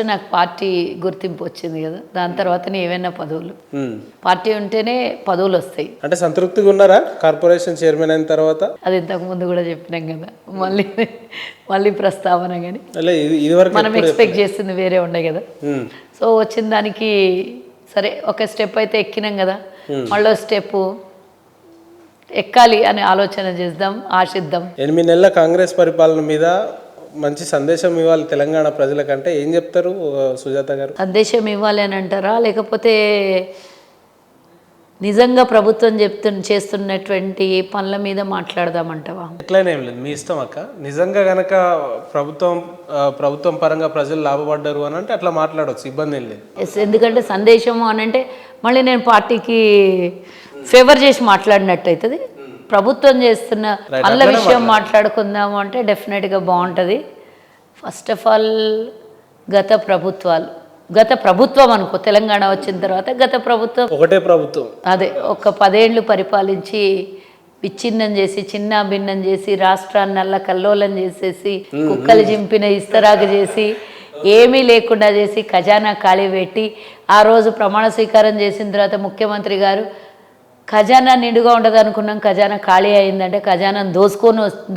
నాకు పార్టీ గుర్తింపు వచ్చింది కదా, దాని తర్వాతనే ఏవైనా పదవులు. పార్టీ ఉంటేనే పదవులు వస్తాయి. అంటే సంతృప్తిగా ఉన్నారా కార్పొరేషన్ చైర్మన్ అయిన తర్వాత? అది ఇంతకు ముందు కూడా చెప్పినాం కదా, మళ్ళీ మళ్ళీ ప్రస్తావన. కానీ మనం ఎక్స్పెక్ట్ చేస్తుంది వేరే ఉండే కదా. సో వచ్చిన దానికి సరే ఒక స్టెప్ అయితే ఎక్కినాం కదా, మళ్ళీ స్టెప్ ఎక్కాలి అనే ఆలోచన చేద్దాం, ఆశిద్దాం. 8 నెలల కాంగ్రెస్ పరిపాలన మీద మంచి సందేశం ఇవ్వాలి తెలంగాణ ప్రజలకంటే ఏం చెప్తారు సుజాత గారు? సందేశం ఇవ్వాలి అని అంటారా, లేకపోతే నిజంగా ప్రభుత్వం చేస్తున్నటువంటి పనుల మీద మాట్లాడదామంటావా? ఎట్లయినా ఏం లేదు, మీ ఇష్టం అక్క. నిజంగా గనక ప్రభుత్వం పరంగా ప్రజలు లాభపడ్డారు అని అంటే అట్లా మాట్లాడవచ్చు, ఇబ్బంది ఏం లేదు. ఎందుకంటే సందేశము అని అంటే మళ్ళీ నేను పార్టీకి ఫేవర్ చేసి మాట్లాడినట్టు అవుతుంది. ప్రభుత్వం చేస్తున్న పనుల విషయం మాట్లాడుకుందాము అంటే డెఫినెట్గా బాగుంటుంది. ఫస్ట్ ఆఫ్ ఆల్ గత ప్రభుత్వం అనుకో, తెలంగాణ వచ్చిన తర్వాత గత ప్రభుత్వం ఒకటే ప్రభుత్వం, అదే ఒక 10 ఏళ్ళు పరిపాలించి విచ్ఛిన్నం చేసి చిన్న భిన్నం చేసి రాష్ట్రాన్ని నల్ల కల్లోలం చేసేసి కుక్కలు చింపిన ఇస్తరాకు చేసి ఏమీ లేకుండా చేసి ఖజానా ఖాళీ పెట్టి ఆ రోజు ప్రమాణ స్వీకారం చేసిన తర్వాత ముఖ్యమంత్రి గారు ఖజానా నిండుగా ఉండదు అనుకున్నాం, ఖజానా ఖాళీ అయిందంటే ఖజానాను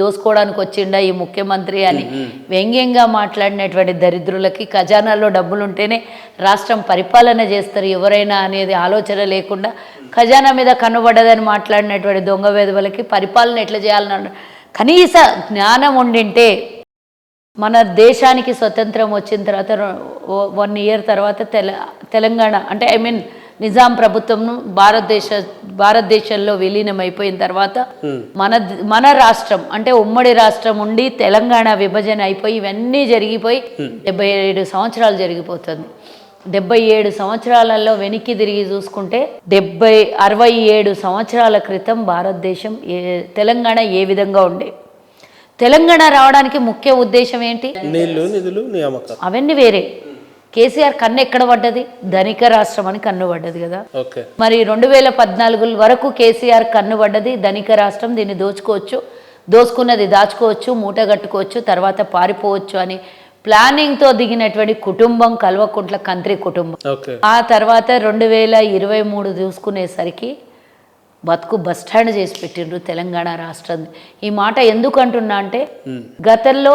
దోసుకోవడానికి వచ్చిండా ఈ ముఖ్యమంత్రి అని వ్యంగ్యంగా మాట్లాడినటువంటి దరిద్రులకి ఖజానాలో డబ్బులు ఉంటేనే రాష్ట్రం పరిపాలన చేస్తారు ఎవరైనా అనేది ఆలోచన లేకుండా ఖజానా మీద కన్నుబడ్డదని మాట్లాడినటువంటి దొంగ వేధవులకి పరిపాలన ఎట్లా చేయాలన్న కనీస జ్ఞానం ఉండింటే మన దేశానికి స్వతంత్రం వచ్చిన తర్వాత 1 ఇయర్ తర్వాత తెలంగాణ అంటే నిజాం ప్రభుత్వం భారతదేశంలో విలీనమైపోయిన తర్వాత మన రాష్ట్రం అంటే ఉమ్మడి రాష్ట్రం ఉండి తెలంగాణ విభజన అయిపోయి ఇవన్నీ జరిగిపోయి 77 సంవత్సరాలు జరిగిపోతుంది. 77 సంవత్సరాలలో వెనక్కి తిరిగి చూసుకుంటే 67 సంవత్సరాల క్రితం భారతదేశం తెలంగాణ ఏ విధంగా ఉండే, తెలంగాణ రావడానికి ముఖ్య ఉద్దేశం ఏంటి? నీళ్లు, నిధులు, నియామకాలు అవన్నీ వేరే. కేసీఆర్ కన్ను ఎక్కడ పడ్డది? ధనిక రాష్ట్రం అని కన్ను పడ్డది కదా. మరి 2014 వరకు కేసీఆర్ కన్ను పడ్డది ధనిక రాష్ట్రం, దీన్ని దోచుకున్నది దాచుకోవచ్చు, మూట కట్టుకోవచ్చు, తర్వాత పారిపోవచ్చు అని ప్లానింగ్తో దిగినటువంటి కుటుంబం కల్వకుంట్ల కంత్రి కుటుంబం. ఆ తర్వాత 2023 చూసుకునేసరికి బస్టాండ్ చేసి పెట్టిండ్రు తెలంగాణ రాష్ట్రం. ఈ మాట ఎందుకు అంటున్నా అంటే గతంలో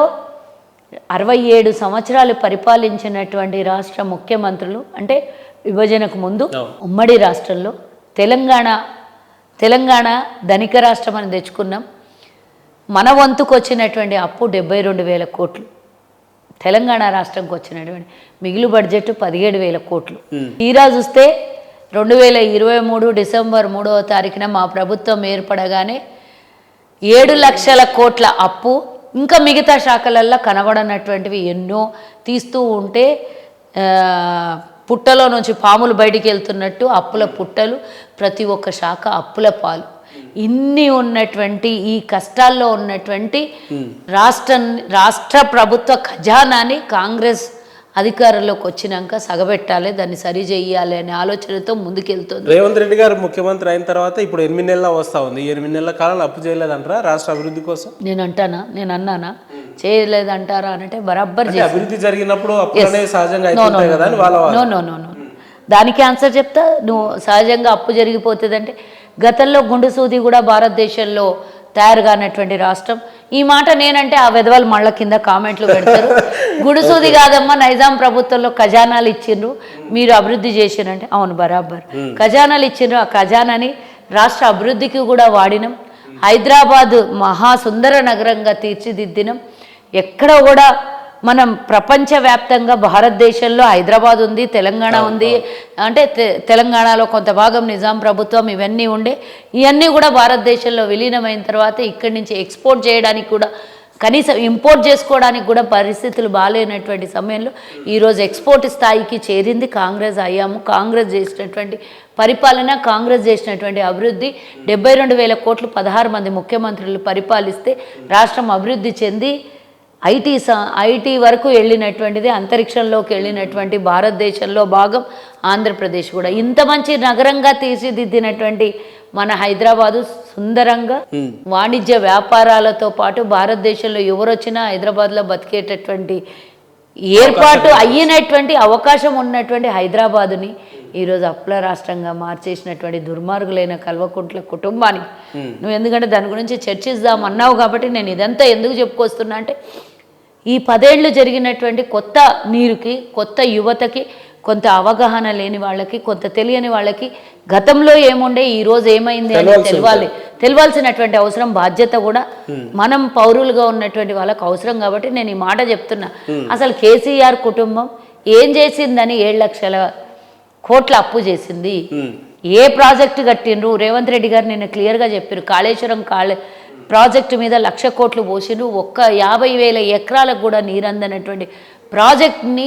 67 సంవత్సరాలు పరిపాలించినటువంటి రాష్ట్ర ముఖ్యమంత్రులు అంటే విభజనకు ముందు ఉమ్మడి రాష్ట్రంలో తెలంగాణ ధనిక రాష్ట్రం అని తెచ్చుకున్నాం. మన వంతుకు వచ్చినటువంటి అప్పు 72,000 కోట్లు, తెలంగాణ రాష్ట్రంకి వచ్చినటువంటి మిగులు బడ్జెట్ 17,000 కోట్లు. తీరా చూస్తే 2023 డిసెంబర్ 3వ తారీఖున మా ప్రభుత్వం ఏర్పడగానే 7 లక్షల కోట్ల అప్పు, ఇంకా మిగతా శాఖలల్లో కనబడనటువంటివి ఎన్నో తీస్తూ ఉంటే పుట్టలో నుంచి పాములు బయటికి వెళ్తున్నట్టు అప్పుల పుట్టలు, ప్రతి ఒక్క శాఖ అప్పుల పాలు. ఇన్ని ఉన్నటువంటి ఈ కష్టాల్లో ఉన్నటువంటి రాష్ట్ర ప్రభుత్వ ఖజానాని కాంగ్రెస్ అధికారంలోకి వచ్చినాక సగబెట్టాలి, దాన్ని సరి చేయాలి అనే ఆలోచనతో ముందుకెళ్తుంది. రేవంత్ రెడ్డి గారు ముఖ్యమంత్రి అయిన తర్వాత ఇప్పుడు 8 నెలల వస్తా ఉంది. 8 నెలల కాలంలో అప్పు చేయలేదంటారా రాష్ట్ర అభివృద్ధి కోసం? నేను అన్నానా చేయలేదంటారా అంటే బరాబర్ అభివృద్ధి జరిగినప్పుడు సహజంగా నో దానికి ఆన్సర్ చెప్తా. నువ్వు సహజంగా అప్పు జరిగిపోతుందంటే గతంలో గుండు సూది కూడా భారతదేశంలో తయారు కానటువంటి రాష్ట్రం. ఈ మాట నేనంటే ఆ వెధవలు మళ్ళ కింద కామెంట్లు పెడతారు. గుడిసూది కాదమ్మా, నైజాం ప్రభుత్వంలో ఖజానాలు ఇచ్చిండ్రు, మీరు అభివృద్ధి చేసిరంటే అవును బరాబర్ ఖజానాలు ఇచ్చిండ్రు. ఆ ఖజానాని రాష్ట్ర అభివృద్ధికి కూడా వాడినాం. హైదరాబాద్ మహాసుందర నగరంగా తీర్చిదిద్దినాం. ఎక్కడ కూడా మనం ప్రపంచవ్యాప్తంగా భారతదేశంలో హైదరాబాద్ ఉంది, తెలంగాణ ఉంది అంటే తెలంగాణలో కొంత భాగం నిజాం ప్రభుత్వం ఇవన్నీ ఉండే, ఇవన్నీ కూడా భారతదేశంలో విలీనమైన తర్వాత ఇక్కడి నుంచి ఎక్స్పోర్ట్ చేయడానికి కూడా కనీసం ఇంపోర్ట్ చేసుకోవడానికి కూడా పరిస్థితులు బాగాలేనటువంటి సమయంలో ఈరోజు ఎక్స్పోర్ట్ స్థాయికి చేరింది కాంగ్రెస్ అయ్యాము. కాంగ్రెస్ చేసినటువంటి పరిపాలన, కాంగ్రెస్ చేసినటువంటి అభివృద్ధి 72,000 కోట్లు 16 మంది ముఖ్యమంత్రులు పరిపాలిస్తే రాష్ట్రం అభివృద్ధి చెంది ఐటీ వరకు వెళ్ళినటువంటిది, అంతరిక్షంలోకి వెళ్ళినటువంటి భారతదేశంలో భాగం ఆంధ్రప్రదేశ్ కూడా. ఇంత మంచి నగరంగా తీర్చిదిద్దినటువంటి మన హైదరాబాదు సుందరంగా వాణిజ్య వ్యాపారాలతో పాటు భారతదేశంలో ఎవరొచ్చినా హైదరాబాద్లో బతికేటటువంటి ఏర్పాటు అయినటువంటి అవకాశం ఉన్నటువంటి హైదరాబాదుని ఈరోజు అప్పుల రాష్ట్రంగా మార్చేసినటువంటి దుర్మార్గులైన కల్వకుంట్ల కుటుంబానికి నువ్వు ఎందుకంటే దాని గురించి చర్చిద్దాం అన్నావు కాబట్టి నేను ఇదంతా ఎందుకు చెప్పుకొస్తున్నా అంటే ఈ 10 ఏళ్ళు జరిగినటువంటి కొత్త నీరుకి కొత్త యువతకి కొంత అవగాహన లేని వాళ్ళకి కొంత తెలియని వాళ్ళకి గతంలో ఏముండే ఈరోజు ఏమైంది అని తెలియాల్సినటువంటి అవసరం బాధ్యత కూడా మనం పౌరులుగా ఉన్నటువంటి వాళ్ళకి అవసరం కాబట్టి నేను ఈ మాట చెప్తున్నా అసలు కేసీఆర్ కుటుంబం ఏం చేసిందని 7 లక్షల కోట్ల అప్పు చేసింది ఏ ప్రాజెక్టు కట్టిండ్రు రేవంత్ రెడ్డి గారు నిన్న క్లియర్గా చెప్పారు కాళేశ్వరం ప్రాజెక్టు మీద 1,00,000 కోట్లు పోసిండ్రు ఒక్క 50,000 ఎకరాలకు కూడా నీరందనటువంటి ప్రాజెక్ట్ని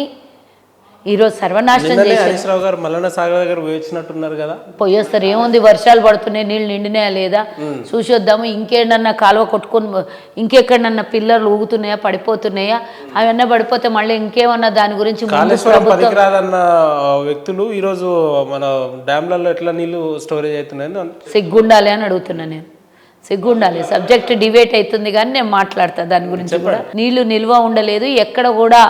ఈరోజు సర్వనాశనం చేసి హరీష్ రావు గారు మల్లన్న సాగర్ దగ్గర పోయించినట్టున్నారు కదా పోయేస్తారు ఏముంది వర్షాలు పడుతున్నాయి నీళ్ళు నిండినాయా లేదా చూసొద్దాము ఇంకేడన్నా కాలువ కొట్టుకొని ఇంకెక్కడన్నా పిల్లలు ఊగుతున్నాయా పడిపోతున్నాయా అవన్నీ పడిపోతే మళ్ళీ ఇంకేమన్నా దాని గురించి పనికిరాదన్న వ్యక్తులు ఈరోజు మన డ్యామ్లలో ఎట్లా నీళ్లు స్టోరేజ్ అవుతున్నాయని సిగ్గుండాలి అని అడుగుతున్నా నేను సిగ్గుండాలి సబ్జెక్ట్ డిబేట్ అవుతుంది కానీ నేను మాట్లాడతా దాని గురించి కూడా నీళ్లు నిల్వ ఉండలేదు ఎక్కడ కూడా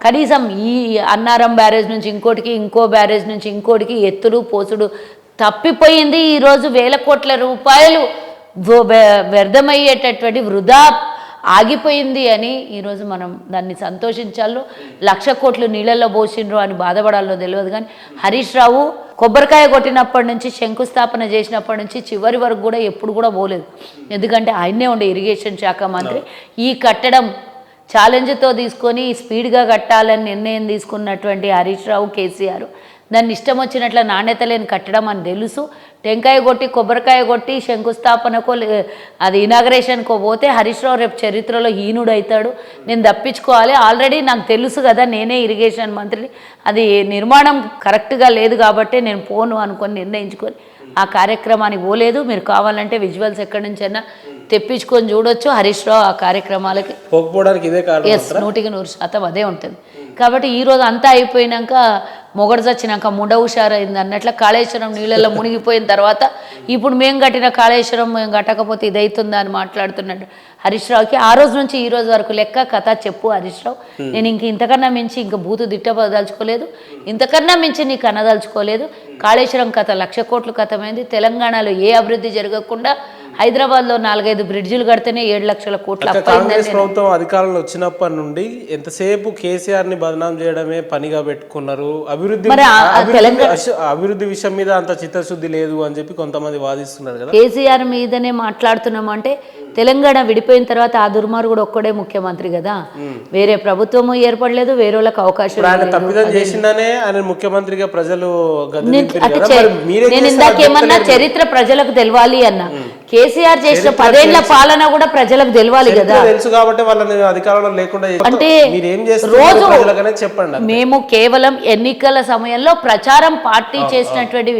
కనీసం ఈ అన్నారం బ్యారేజ్ నుంచి ఇంకోటికి ఇంకో బ్యారేజ్ నుంచి ఇంకోటికి ఎత్తుడు పోసుడు తప్పిపోయింది ఈరోజు 1,000 కోట్ల రూపాయలు వ్యర్థమయ్యేటటువంటి వృధా ఆగిపోయింది అని ఈరోజు మనం దాన్ని సంతోషించాలో 1,00,000 కోట్లు నీళ్ళల్లో పోసిండ్రు అని బాధపడాలో తెలియదు కానీ హరీష్ రావు కొబ్బరికాయ కొట్టినప్పటి నుంచి శంకుస్థాపన చేసినప్పటి నుంచి చివరి వరకు కూడా ఎప్పుడు కూడా పోలేదు ఎందుకంటే ఆయనే ఉండే ఇరిగేషన్ శాఖ మంత్రి ఈ కట్టడం ఛాలెంజ్తో తీసుకొని స్పీడ్గా కట్టాలని నిర్ణయం తీసుకున్నటువంటి హరీష్ రావు కేసీఆర్ దాన్ని ఇష్టం వచ్చినట్ల నాణ్యత లేని కట్టడం అని తెలుసు టెంకాయ కొట్టి కొబ్బరికాయ కొట్టి శంకుస్థాపనకో అది ఇనాగరేషన్కో పోతే హరీష్ రావు రేపు చరిత్రలో హీనుడు అవుతాడు నేను తప్పించుకోవాలి ఆల్రెడీ నాకు తెలుసు కదా నేనే ఇరిగేషన్ మంత్రిని అది నిర్మాణం కరెక్ట్గా లేదు కాబట్టి నేను పోను అనుకొని నిర్ణయించుకొని ఆ కార్యక్రమానికి పోలేదు మీరు కావాలంటే విజువల్స్ ఎక్కడి నుంచైనా తెప్పించుకొని చూడొచ్చు హరీష్ రావు ఆ కార్యక్రమాలకి పోకపోవడానికి ఇదే కారణం 100% అదే ఉంటుంది కాబట్టి ఈరోజు అంతా అయిపోయినాక మొగడు చచ్చినాక ముండ హుషారైంది అన్నట్ల కాళేశ్వరం నీళ్ళల్లో మునిగిపోయిన తర్వాత ఇప్పుడు మేము కట్టిన కాళేశ్వరం మేము కట్టకపోతే ఇది అవుతుందా అని మాట్లాడుతున్నట్టు హరీష్ రావుకి ఆ రోజు నుంచి ఈ రోజు వరకు లెక్క కథ చెప్పు హరీష్ రావు నేను ఇంతకన్నా మించి ఇంక బూతు దిట్టదలుచుకోలేదు ఇంతకన్నా మించి నీకు అనదలుచుకోలేదు కాళేశ్వరం కథ 1,00,000 కోట్లు కథమైంది తెలంగాణలో ఏ అభివృద్ధి జరగకుండా హైదరాబాద్లో 4-5 బ్రిడ్జిలు కడితేనే 7 లక్షల కోట్ల కాంగ్రెస్ ప్రభుత్వం అధికారంలో వచ్చినప్పటి నుండి ఎంతసేపు కేసీఆర్ ని బదనాం చేయడమే పనిగా పెట్టుకున్నారు అభివృద్ధి విషయం మీద అంత చిత్తశుద్ధి లేదు అని చెప్పి కొంతమంది వాదిస్తున్నారు కదా కేసీఆర్ మీదనే మాట్లాడుతున్నాం అంటే తెలంగాణ విడిపోయిన తర్వాత ఆ దుర్మార్గుడు ఒక్కడే ముఖ్యమంత్రి కదా వేరే ప్రభుత్వము ఏర్పడలేదు వేరే వాళ్ళకి అవకాశం ఆయన తప్పిదం చేసిందనే ఆయన ముఖ్యమంత్రిగా ప్రజలు నేను ఇందాకేమన్నా చరిత్ర ప్రజలకు తెలవాలి అన్న కేసీఆర్ చేసిన 10 ఏళ్ల పాలన కూడా ప్రజలకు తెలవాలి కదా తెలుసు కాబట్టి వాళ్ళని అధికారంలో లేకుండా అంటే రోజు చెప్పండి మేము కేవలం ఎన్నికల సమయంలో ప్రచారం పార్టీ చేసినటువంటి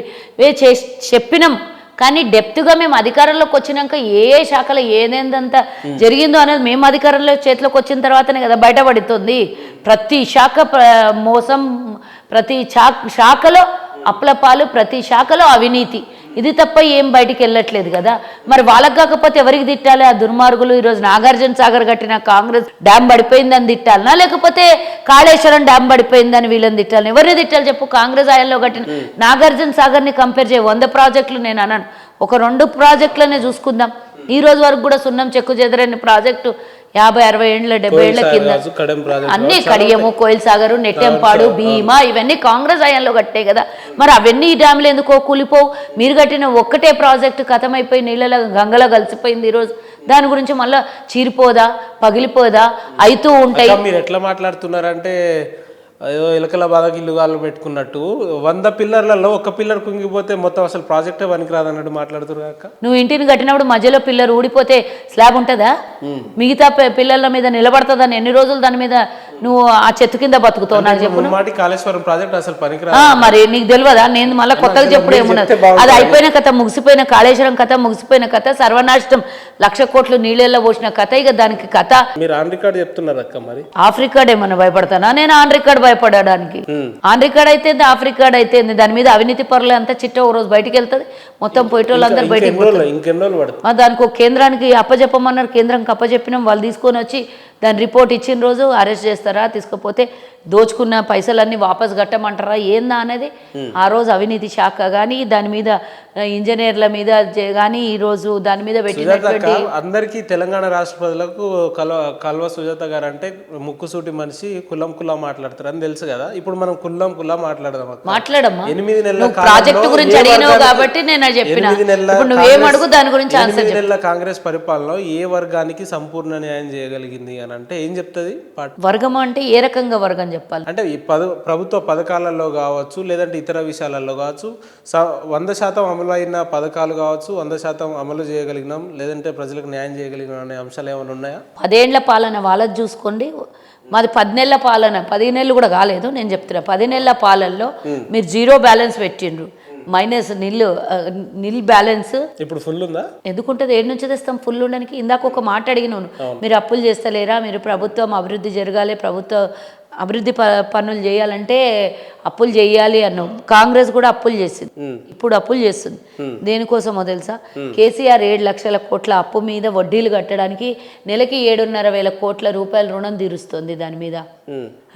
చెప్పినాం కానీ డెప్త్గా మేము అధికారంలోకి వచ్చినాక ఏ శాఖలో ఏదేందంతా జరిగిందో అనేది మేము అధికారంలో చేతిలోకి వచ్చిన తర్వాతనే కదా బయటపడుతుంది ప్రతి శాఖ మోసం ప్రతి శాఖలో అప్లపాలు ప్రతి శాఖలో అవినీతి ఇది తప్ప ఏం బయటికి వెళ్ళట్లేదు కదా మరి వాళ్ళకి కాకపోతే ఎవరికి తిట్టాలి ఆ దుర్మార్గులు ఈరోజు నాగార్జున సాగర్ కట్టిన కాంగ్రెస్ డ్యామ్ పడిపోయిందని తిట్టాలనా లేకపోతే కాళేశ్వరం డ్యామ్ పడిపోయిందని వీళ్ళని తిట్టాలని ఎవరిని తిట్టాలి చెప్పు కాంగ్రెస్ హయాంలో కట్టిన నాగార్జున సాగర్ని కంపేర్ చేయ 100 ప్రాజెక్టులు నేను అన్నాను ఒక 2 ప్రాజెక్టులనే చూసుకుందాం ఈ రోజు వరకు కూడా సున్నం చెక్కు చెదరని ప్రాజెక్టు 50-60 ఏళ్ళ 70 ఏళ్ల కింద అన్ని కడియము కోయిల్ సాగరు నెట్టెంపాడు భీమా ఇవన్నీ కాంగ్రెస్ హయాంలో కట్టే కదా మరి అవన్నీ ఈ డ్యాములు ఎందుకో కూలిపోవు మీరు కట్టిన ఒక్కటే ప్రాజెక్టు ఖతమైపోయి నీళ్ళలో గంగలో కలిసిపోయింది ఈరోజు దాని గురించి మళ్ళీ చీరిపోదా పగిలిపోదా అవుతూ ఉంటాయి మీరు ఎట్లా మాట్లాడుతున్నారంటే ఏదో ఎలకల బాధకి ఇల్లుగాలు పెట్టుకున్నట్టు 100 పిల్లర్లలో ఒక పిల్లర్ కుంగిపోతే మొత్తం అసలు ప్రాజెక్టే పనికిరాదన్నట్టు మాట్లాడుతున్నారు నువ్వు ఇంటిని కట్టినప్పుడు మధ్యలో పిల్లర్ ఊడిపోతే స్లాబ్ ఉంటుందా మిగతా పిల్లల మీద నిలబడుతుందని ఎన్ని రోజులు దాని మీద నువ్వు ఆ చెత్త కింద బతుకుతావు నాకు చెప్పు కాళేశ్వరం ప్రాజెక్ట్ అసలు పనికిరా మరి నీకు తెలియదా నేను మళ్ళీ కొత్తగా చెప్పుడు ఏమున్నది అది అయిపోయిన కథ ముగిసిపోయిన కాళేశ్వరం కథ ముగిసిపోయిన కథ సర్వనాశనం 1,00,000 కోట్లు నీళ్ళల్లో పోసిన కథ ఇక దానికి కథ మీరు ఆన్ రికార్డ్ చెప్తున్నారు అక్క మరి ఆఫ్ రికార్డ్ ఏమన్నా భయపడతానా నేను ఆన్ రికార్డ్ భయపడడానికి. ఆన్ రికార్డ్ అయితే ఆఫ్ రికార్డ్ అయితే దాని మీద అవినీతి పరులు అంతా చిట్ట ఒక రోజు బయటికి వెళ్తుంది, మొత్తం పోయేటోళ్ళందరూ బయటికి పోతారు. దానికి ఒక కేంద్రానికి అప్పచెప్పమన్నారు, కేంద్రానికి అప్పచెప్పినాం, వాళ్ళు తీసుకొని వచ్చి దాని రిపోర్ట్ ఇచ్చిన రోజు అరెస్ట్ చేస్తారా, తీసుకపోతే దోచుకున్న పైసలన్నీ వాపస్ కట్టమంటారా ఏందా అనేది ఆ రోజు అవినీతి శాఖ కానీ దాని మీద ఇంజనీర్ల మీద కానీ ఈరోజు దాని మీద పెట్టినటువంటి అందరికీ తెలంగాణ రాష్ట్ర ప్రజలకు కల్వ సుజాత గారు అంటే ముక్కుసూటి మనిషి కుల్లం మాట్లాడతారు అని తెలుసు కదా. ఇప్పుడు మనం కుల్లం మాట్లాడమ్మా. 8 నెలల ప్రాజెక్టు గురించి అడిగినావు కాబట్టి నేను చెప్పిన, ఇప్పుడు నువ్వేం అడుగు దాని గురించి ఆన్సర్. 8 నెలల కాంగ్రెస్ పరిపాలనలో ఏ వర్గానికి సంపూర్ణ న్యాయం చేయగలిగింది అని అంటే ఏం చెప్తుంది? వర్గం అంటే ఏ రకంగా వర్గం చెప్పాలి అంటే ఈ ప్రభుత్వ పథకాలలో కావచ్చు, లేదంటే ఇతర విషయాలలో కావచ్చు, 100% అమలు అయిన పథకాలు కావచ్చు, 100% అమలు చేయగలిగినాం, లేదంటే ప్రజలకు న్యాయం చేయగలిగినాం అనే అంశాలు ఏమైనా ఉన్నాయా? 10 ఏళ్ల పాలన వాళ్ళది చూసుకోండి, మాది 10 నెలల పాలన, 15 నెలలు కూడా కాలేదు. నేను చెప్తున్నా 10 నెలల పాలనలో మీరు 0 బ్యాలెన్స్ పెట్టిండ్రు, మైనస్ నిల్ బ్యాలెన్స్. ఇప్పుడు ఫుల్ ఉందా? ఎందుకుంటుంది, ఏడు నుంచి తెస్తాం ఫుల్ ఉండడానికి? ఇందాక ఒక మాట అడిగినాను, మీరు అప్పులు చేస్తలేరా, మీరు ప్రభుత్వం అభివృద్ధి జరగాలి, ప్రభుత్వ అభివృద్ధి పనులు చేయాలంటే అప్పులు చేయాలి అన్నాం. కాంగ్రెస్ కూడా అప్పులు చేసింది, ఇప్పుడు అప్పులు చేస్తుంది. దేనికోసమో తెలుసా? కేసీఆర్ 7 లక్షల కోట్ల అప్పు మీద వడ్డీలు కట్టడానికి నెలకి 7,500,000 కోట్ల రూపాయల రుణం తీరుస్తుంది దాని మీద.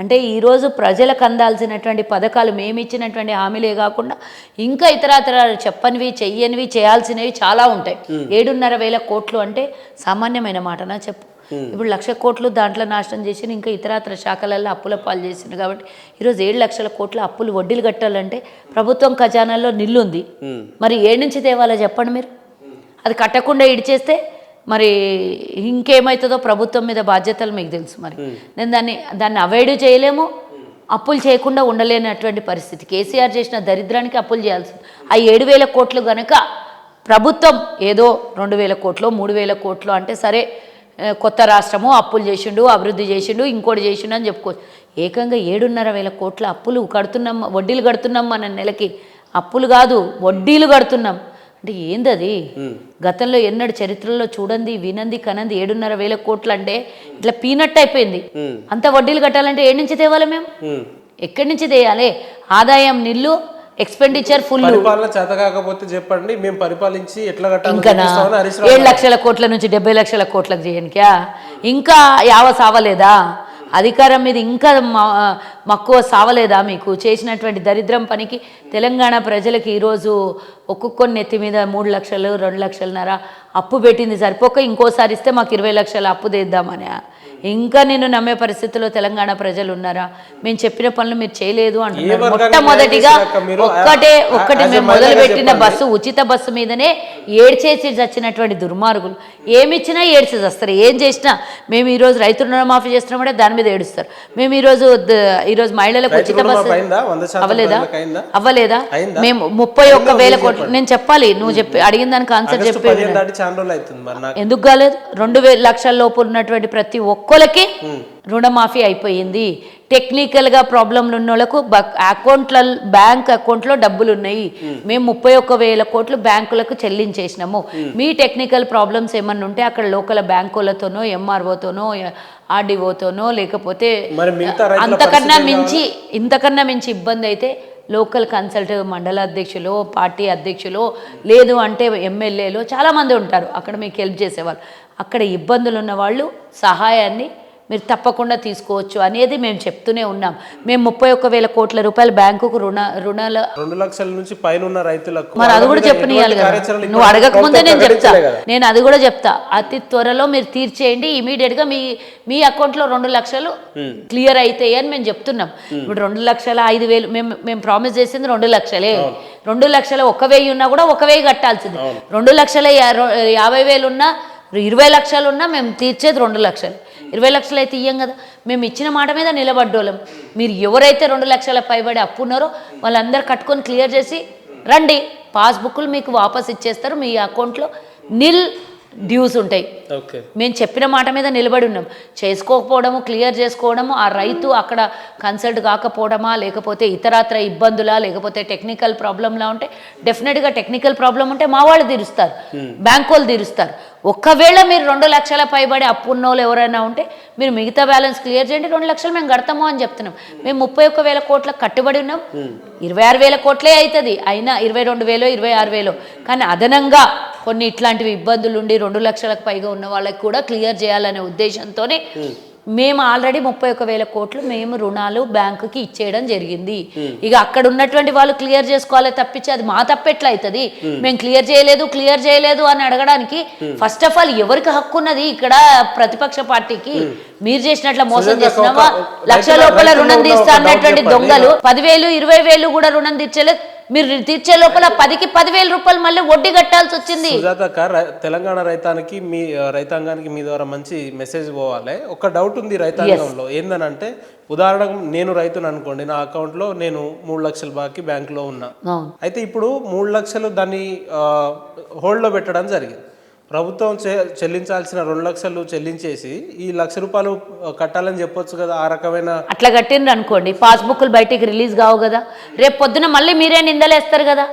అంటే ఈరోజు ప్రజలకు అందాల్సినటువంటి పథకాలు మేము ఇచ్చినటువంటి హామీలే కాకుండా ఇంకా ఇతర చెప్పనివి చెయ్యనివి చేయాల్సినవి చాలా ఉంటాయి. 7,500,000 కోట్లు అంటే సామాన్యమైన మాటనా చెప్పు? ఇప్పుడు 1,00,000 కోట్లు దాంట్లో నాశనం చేసి ఇంకా ఇతర శాఖలలో అప్పుల పాలు చేసింది. కాబట్టి ఈరోజు 7 లక్షల కోట్ల అప్పులు వడ్డీలు కట్టాలంటే ప్రభుత్వం ఖజానాలో నిల్లుంది, మరి ఏడు నుంచి తేవాలో చెప్పండి మీరు? అది కట్టకుండా ఇడిచేస్తే మరి ఇంకేమవుతుందో ప్రభుత్వం మీద బాధ్యతలు మీకు తెలుసు. మరి నేను దాన్ని అవాయిడ్ చేయలేము, అప్పులు చేయకుండా ఉండలేనటువంటి పరిస్థితి. కేసీఆర్ చేసిన దరిద్రానికి అప్పులు చేయాల్సింది. ఆ 7,000 కోట్లు కనుక ప్రభుత్వం ఏదో 2,000 కోట్లు 3,000 కోట్లు అంటే సరే, కొత్త రాష్ట్రము అప్పులు చేసిండు, అభివృద్ధి చేసిండు, ఇంకోటి చేసిండు అని చెప్పుకోవచ్చు. ఏకంగా 7,500,000 కోట్ల అప్పులు కడుతున్నాం, వడ్డీలు కడుతున్నాం. మన నెలకి అప్పులు కాదు వడ్డీలు కడుతున్నాం అంటే ఏంది అది? గతంలో ఎన్నడు చరిత్రలో చూడండి వినంది కనంది 7,500,000 కోట్లు అంటే ఇట్లా పీనట్ అయిపోయింది. అంత వడ్డీలు కట్టాలంటే ఏడు నుంచి తేవాలి మేము? ఎక్కడి నుంచి తేయాలి? ఆదాయం నిల్లు, ఎక్స్పెండిచర్ ఫుల్. పరిపాలన చేత కాకపోతే చెప్పండి, మేము పరిపాలించి ఎట్లా కట్టాలి? ఇంకా 7 లక్షల కోట్ల నుంచి 70 లక్షల కోట్లకు చేయనికా ఇంకా యావ సావలేదా? అధికారం మీద ఇంకా మక్కువ సావలేదా మీకు? చేసినటువంటి దరిద్రం పనికి తెలంగాణ ప్రజలకు ఈరోజు ఒక్కొక్క నెత్తి మీద 3 లక్షలు 2 లక్షలన్నర అప్పు పెట్టింది సరిపోక ఇంకోసారి ఇస్తే మాకు 20 లక్షల అప్పు తెద్దామని. ఇంకా నేను నమ్మే పరిస్థితిలో తెలంగాణ ప్రజలు ఉన్నారా? మేము చెప్పిన పనులు మీరు చేయలేదు అంటున్నారు. మొట్టమొదటిగా ఒక్కటి మేము మొదలుపెట్టిన బస్సు ఉచిత బస్సు మీదనే ఏడ్చేసి చచ్చినటువంటి దుర్మార్గులు ఏమిచ్చినా ఏడ్చేసి వస్తారు. ఏం చేసినా మేము ఈరోజు రైతు రుణమాఫీ చేస్తున్నామంటే దాని మీద ఏడుస్తారు. మేము ఈరోజు మహిళలకు ఉచిత బస్సు అవ్వలేదా? మేము 31,000 కోట్లు. నేను చెప్పాలి, నువ్వు చెప్పి అడిగిన దానికి ఆన్సర్ చెప్పి ఎందుకు కాలేదు? 2 లక్షల లోపు ఉన్నటువంటి ప్రతి ఒక్కరికి రుణమాఫీ అయిపోయింది. టెక్నికల్గా ప్రాబ్లంలు ఉన్న వాళ్ళకు బ్యాంక్ అకౌంట్లో డబ్బులు ఉన్నాయి. మేము 31,000 కోట్లు బ్యాంకులకు చెల్లించేసినాము. మీ టెక్నికల్ ప్రాబ్లమ్స్ ఏమన్నా ఉంటే అక్కడ లోకల్ బ్యాంకులతోనో ఎంఆర్ఓతోనో ఆర్డీఓతోనో లేకపోతే ఇంతకన్నా మించి ఇబ్బంది అయితే లోకల్ కన్సల్ట్ మండల అధ్యక్షులు, పార్టీ అధ్యక్షులు, లేదు అంటే ఎమ్మెల్యేలు చాలామంది ఉంటారు అక్కడ మీకు హెల్ప్ చేసేవాళ్ళు. అక్కడ ఇబ్బందులు ఉన్న వాళ్ళు సహాయాన్ని మీరు తప్పకుండా తీసుకోవచ్చు అనేది మేము చెప్తూనే ఉన్నాం. మేము 31,000 కోట్ల రూపాయలు బ్యాంకుకు రుణాల 2 లక్షల నుంచి పైన ఉన్న రైతులకు మరి అది కూడా చెప్పనియాలి కదా. నువ్వు అడగకముందే నేను చెప్తా, నేను అది కూడా చెప్తా. అతి త్వరలో మీరు తీర్చేయండి, ఇమీడియట్గా మీ అకౌంట్లో 2 లక్షలు క్లియర్ అవుతాయి అని మేము చెప్తున్నాం. ఇప్పుడు 2,05,000 మేము ప్రామిస్ చేసింది 2 లక్షలే. 2 లక్షల 1,000 ఉన్నా కూడా 1,000 కట్టాల్సింది. 2,50,000 ఉన్నా 20 లక్షలు ఉన్నా మేము తీర్చేది 2 లక్షలు. 20 లక్షలు అయితే ఇయ్యం కదా. మేము ఇచ్చిన మాట మీద నిలబడ్డోళ్ళం. మీరు ఎవరైతే 2 లక్షల పైబడి అప్పు ఉన్నారో వాళ్ళందరూ కట్టుకొని క్లియర్ చేసి రండి, పాస్బుక్లు మీకు వాపస్ ఇచ్చేస్తారు. మీ అకౌంట్లో నిల్ డ్యూస్ ఉంటాయి. మేము చెప్పిన మాట మీద నిలబడి ఉన్నాం. చేసుకోకపోవడము, క్లియర్ చేసుకోవడము, ఆ రైతు అక్కడ కన్సల్ట్ కాకపోవడమా, లేకపోతే ఇతరత్ర ఇబ్బందులా, లేకపోతే టెక్నికల్ ప్రాబ్లంలా ఉంటే డెఫినెట్గా టెక్నికల్ ప్రాబ్లం ఉంటే మా వాళ్ళు తీరుస్తారు, బ్యాంక్ వాళ్ళు తీరుస్తారు. ఒక్కవేళ మీరు 2 లక్షల పైబడి అప్పు ఉన్నోళ్ళు ఎవరైనా ఉంటే మీరు మిగతా బ్యాలెన్స్ క్లియర్ చేయండి, 2 లక్షలు మేము కడతాము అని చెప్తున్నాం. మేము 31,000 కోట్లకు కట్టుబడి ఉన్నాం. 26,000 కోట్లే అవుతుంది, అయినా 22,000 26,000, కానీ అదనంగా కొన్ని ఇట్లాంటివి ఇబ్బందులు ఉండి 2 లక్షలకు పైగా ఉన్న వాళ్ళకి కూడా క్లియర్ చేయాలనే ఉద్దేశంతోనే మేము ఆల్రెడీ 31,000 కోట్లు మేము రుణాలు బ్యాంకుకి ఇచ్చేయడం జరిగింది. ఇక అక్కడ ఉన్నటువంటి వాళ్ళు క్లియర్ చేసుకోవాలి తప్పించి అది మా తప్పెట్లా అవుతుంది. మేము క్లియర్ చేయలేదు అని అడగడానికి ఫస్ట్ ఆఫ్ ఆల్ ఎవరికి హక్కు ఉన్నది ఇక్కడ? ప్రతిపక్ష పార్టీకి. మీరు చేసినట్ల మోసం చేస్తున్నావా? 1,00,000 లోపల రుణం తీస్తా అన్నటువంటి దొంగలు 10,000 20,000 కూడా రుణం తీర్చలేదు. మీరు తీర్చే లోపల 10కి 10,000 రూపాయలు మళ్ళీ వడ్డీ కట్టాల్సి వచ్చింది. తెలంగాణ రైతాంగానికి మీ ద్వారా మంచి మెసేజ్ పోవాలి. ఒక డౌట్ ఉంది రైతాంగంలో, ఏందనంటే ఉదాహరణకు నేను రైతును అనుకోండి, నా అకౌంట్లో నేను 3 లక్షల బాకీ బ్యాంకులో ఉన్నా. అయితే ఇప్పుడు 3 లక్షలు దాన్ని హోల్డ్లో పెట్టడం జరిగింది. ప్రభుత్వం చెల్లించాల్సిన 2 లక్షలు చెల్లించేసి ఈ 1,00,000 రూపాయలు కట్టాలని చెప్పొచ్చు కదా. ఆ రకమైన అట్లా కట్టిండ్రు అనుకోండి, పాస్బుక్లు బయటికి రిలీజ్ కావు కదా. రేపు పొద్దున మళ్ళీ మీరే నిందలేస్తారు కదా.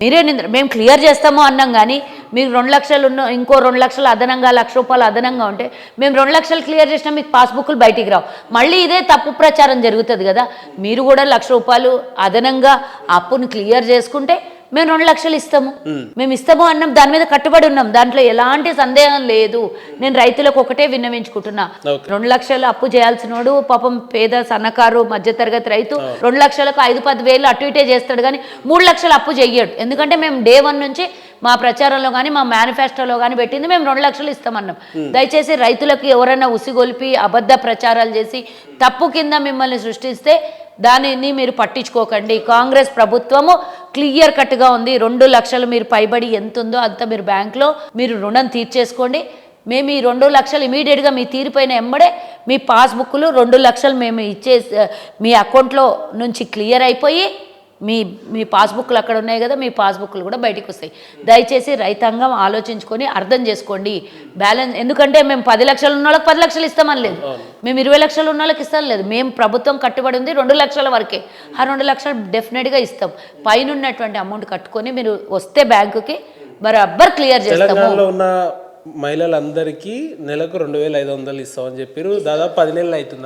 మీరే మేము క్లియర్ చేస్తాము అన్నాం, కానీ మీకు 2 లక్షలు ఉన్న ఇంకో 2 లక్షలు అదనంగా 1,00,000 రూపాయలు అదనంగా ఉంటే మేము 2 లక్షలు క్లియర్ చేసినా మీకు పాస్బుక్లు బయటికి రావు. మళ్ళీ ఇదే తప్పు ప్రచారం జరుగుతుంది కదా. మీరు కూడా 1,00,000 రూపాయలు అదనంగా అప్పును క్లియర్ చేసుకుంటే మేము 2 లక్షలు ఇస్తాము, మేము ఇస్తాము అన్నాం, దాని మీద కట్టుబడి ఉన్నాం, దాంట్లో ఎలాంటి సందేహం లేదు. నేను రైతులకు ఒకటే విన్నవించుకుంటున్నా, 2 లక్షలు అప్పు చేయాల్సినోడు పాపం పేద సన్నకారు మధ్యతరగతి రైతు 2 లక్షలకు 5-10 వేలు అటు ఇటే చేస్తాడు, కానీ 3 లక్షలు అప్పు చెయ్యడు. ఎందుకంటే మేము డే 1 నుంచి మా ప్రచారంలో కానీ మా మేనిఫెస్టోలో కానీ పెట్టింది మేము 2 లక్షలు ఇస్తామన్నాం. దయచేసి రైతులకు ఎవరైనా ఉసిగొల్పి అబద్ధ ప్రచారాలు చేసి తప్పు కింద మిమ్మల్ని సృష్టిస్తే దానిని మీరు పట్టించుకోకండి. కాంగ్రెస్ ప్రభుత్వము క్లియర్ కట్గా ఉంది. 2 లక్షలు మీరు పైబడి ఎంత ఉందో అంత మీరు బ్యాంక్లో మీరు రుణం తీర్చేసుకోండి. మేము ఈ 2 లక్షలు ఇమీడియట్గా మీ తీరిపోయిన ఎంబడే మీ పాస్బుక్లు 2 లక్షలు మేము మీ అకౌంట్లో నుంచి క్లియర్ అయిపోయి మీ పాస్బుక్లు అక్కడ ఉన్నాయి కదా, మీ పాస్బుక్లు కూడా బయటకు వస్తాయి. దయచేసి రైతాంగం ఆలోచించుకొని అర్థం చేసుకోండి బ్యాలెన్స్. ఎందుకంటే మేము 10 లక్షలు ఉన్న వాళ్ళకి 10 లక్షలు ఇస్తామని లేదు, మేము 20 లక్షలు ఉన్న వాళ్ళకి ఇస్తాం లేదు. మేము ప్రభుత్వం కట్టుబడి ఉంది 2 లక్షల వరకే. ఆ 2 లక్షలు డెఫినెట్గా ఇస్తాం. పైన ఉన్నటువంటి అమౌంట్ కట్టుకొని మీరు వస్తే బ్యాంకుకి బరాబర్ క్లియర్ చేస్తాము. మహిళలందరికీ నెలకు 2,500 ఇస్తామని చెప్పారు. దాదాపు 10 నెలలు అవుతుంది.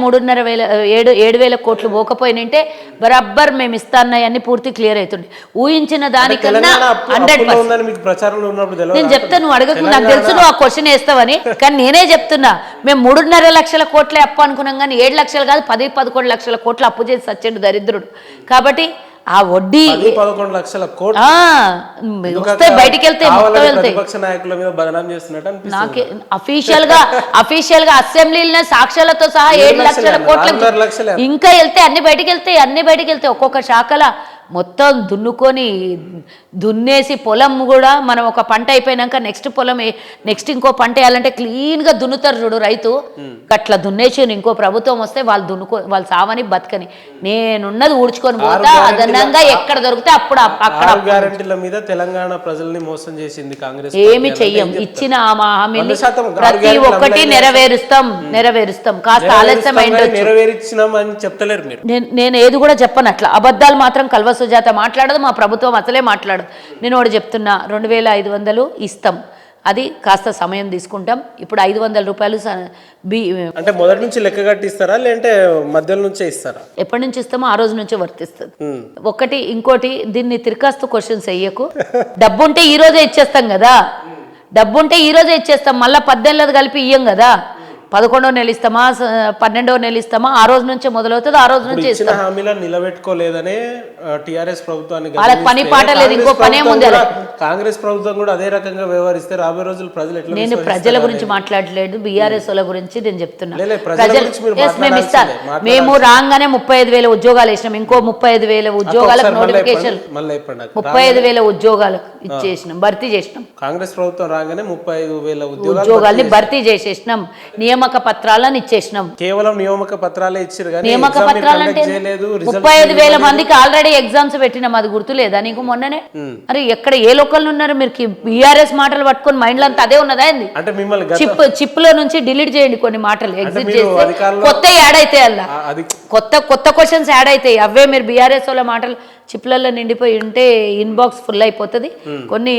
7,000 కోట్లు పోకపోయినంటే బరాబర్ మేము ఇస్తాన్నయన్ని పూర్తి క్లియర్ అవుతుంది. ఊహించిన దానికన్నా 100%. నేను చెప్తా, నువ్వు అడగకు, నాకు తెలుసు నువ్వు ఆ క్వశ్చన్ వేస్తావని, కానీ నేనే చెప్తున్నా. మేము 3.5 లక్షల కోట్లే అప్పు అనుకున్నాం, కానీ 7 లక్షలు కాదు 10-11 లక్షల కోట్లు అప్పు చేసి సచ్చిండు దరిద్రుడు. కాబట్టి ఆ వడ్డీ 11 లక్షల కోట్లు వస్తే బయటికి వెళ్తే నాకే అఫీషియల్ గా అసెంబ్లీలో సాక్ష్యాలతో సహా 7 లక్షల కోట్ల ఇంకా వెళ్తే అన్ని బయటికి వెళ్తాయి. ఒక్కొక్క శాఖల మొత్తం దున్నేసి పొలం కూడా మనం ఒక పంట అయిపోయినాక నెక్స్ట్ ఇంకో పంట వేయాలంటే క్లీన్గా దున్నుతారు చూడు రైతు, అట్లా దున్నేసి ఇంకో ప్రభుత్వం వస్తే వాళ్ళు సావని బతకని నేనున్నది ఊడ్చుకొని పోతా అదనంగా ఎక్కడ దొరికితే అప్పుడు అక్కడ గ్యారెంటీల మీద తెలంగాణ ప్రజల్ని మోసం చేసింది కాంగ్రెస్. ఏమి చెయ్యం, ఇచ్చిన ఆ హామీని ప్రతి ఒక్కటి నెరవేరుస్తాం. కాస్త ఆలస్యం నెరవేర్చినామని చెప్తలేరు మీరు. నేను ఏది కూడా చెప్పను అట్లా. అబద్ధాలు మాత్రం కల్వ సుజాత మాట్లాడదు, మా ప్రభుత్వం అసలే మాట్లాడదు. నేను ఒకటి చెప్తున్నా, 2,500 ఇస్తాం, అది కాస్త సమయం తీసుకుంటాం. ఇప్పుడు 500 రూపాయలు అంటే మొదటి నుంచి లెక్క కట్టిస్తారా లేదంటే మధ్యలో నుంచే ఇస్తారా? ఎప్పటి నుంచి ఇస్తామో ఆ రోజు నుంచే వర్తిస్తుంది. ఇంకోటి దీన్ని తిరకాస్తు క్వశ్చన్స్ చెయ్యకు. డబ్బుంటే ఈ రోజే ఇచ్చేస్తాం కదా, మళ్ళీ 18 కలిపి ఇయ్యం కదా. 11వ నెల ఇస్తామా 12వ నెల ఇస్తామా ఆ రోజు నుంచే మొదలవుతుంది, ఆ రోజు నుంచే ఇస్తాం. హామీలను నిలబెట్టుకోలేదనే టీఆర్ఎస్ ప్రభుత్వానికి వాళ్ళకి పని పాట లేదు, ఇంకో పనే ఉంది. కాంగ్రెస్ ప్రభుత్వం కూడా అదే రకంగా వ్యవహరిస్తే రాబోయే రోజులు ప్రజలు ఎట్లా? నేను ప్రజల గురించి మాట్లాడలేదు, బీఆర్ఎస్ వాళ్ళ గురించి నేను చెప్తున్నా. మేము ఇస్తాం. మేము రాగానే 35,000 ఉద్యోగాలు వేసినాం, ఇంకో 35,000 ఉద్యోగాలకు నోటిఫికేషన్ 35,000 ఉద్యోగాలకు ఇచ్చేసినాం, భర్తీ చేసినాం. కాంగ్రెస్ ప్రభుత్వం రాగానే 35,000 ఉద్యోగాల్ని భర్తీ చేసేసినాం, నియామక పత్రాలను ఇచ్చేసినాం. కేవలం నియామక పత్రాలే ఇచ్చారు కానీ నియామక పత్రాలంటే 35,000 మందికి ఆల్రెడీ ఎగ్జామ్స్ పెట్టినాం, అది గుర్తులేదా నీకు? మొన్ననే మరి ఎక్కడ ఏ లోకల్ ఉన్నారు మీరు? బీఆర్ఎస్ మాటలు పట్టుకొని మైండ్ లో అంతా అదే ఉన్నదా ఏంది? అంటే మిమ్మల్ని చిప్ లో నుంచి డిలీట్ చేయండి కొన్ని మాటలు, ఎగ్జిట్ చేస్తే కొత్త యాడ్ అయితే అలా కొత్త క్వశ్చన్స్ యాడ్ అవుతాయి. అవే మీరు బీఆర్ఎస్ వాళ్ళ మాటలు చిప్లలో నిండిపోయి ఉంటే ఇన్బాక్స్ ఫుల్ అయిపోతుంది. కొన్ని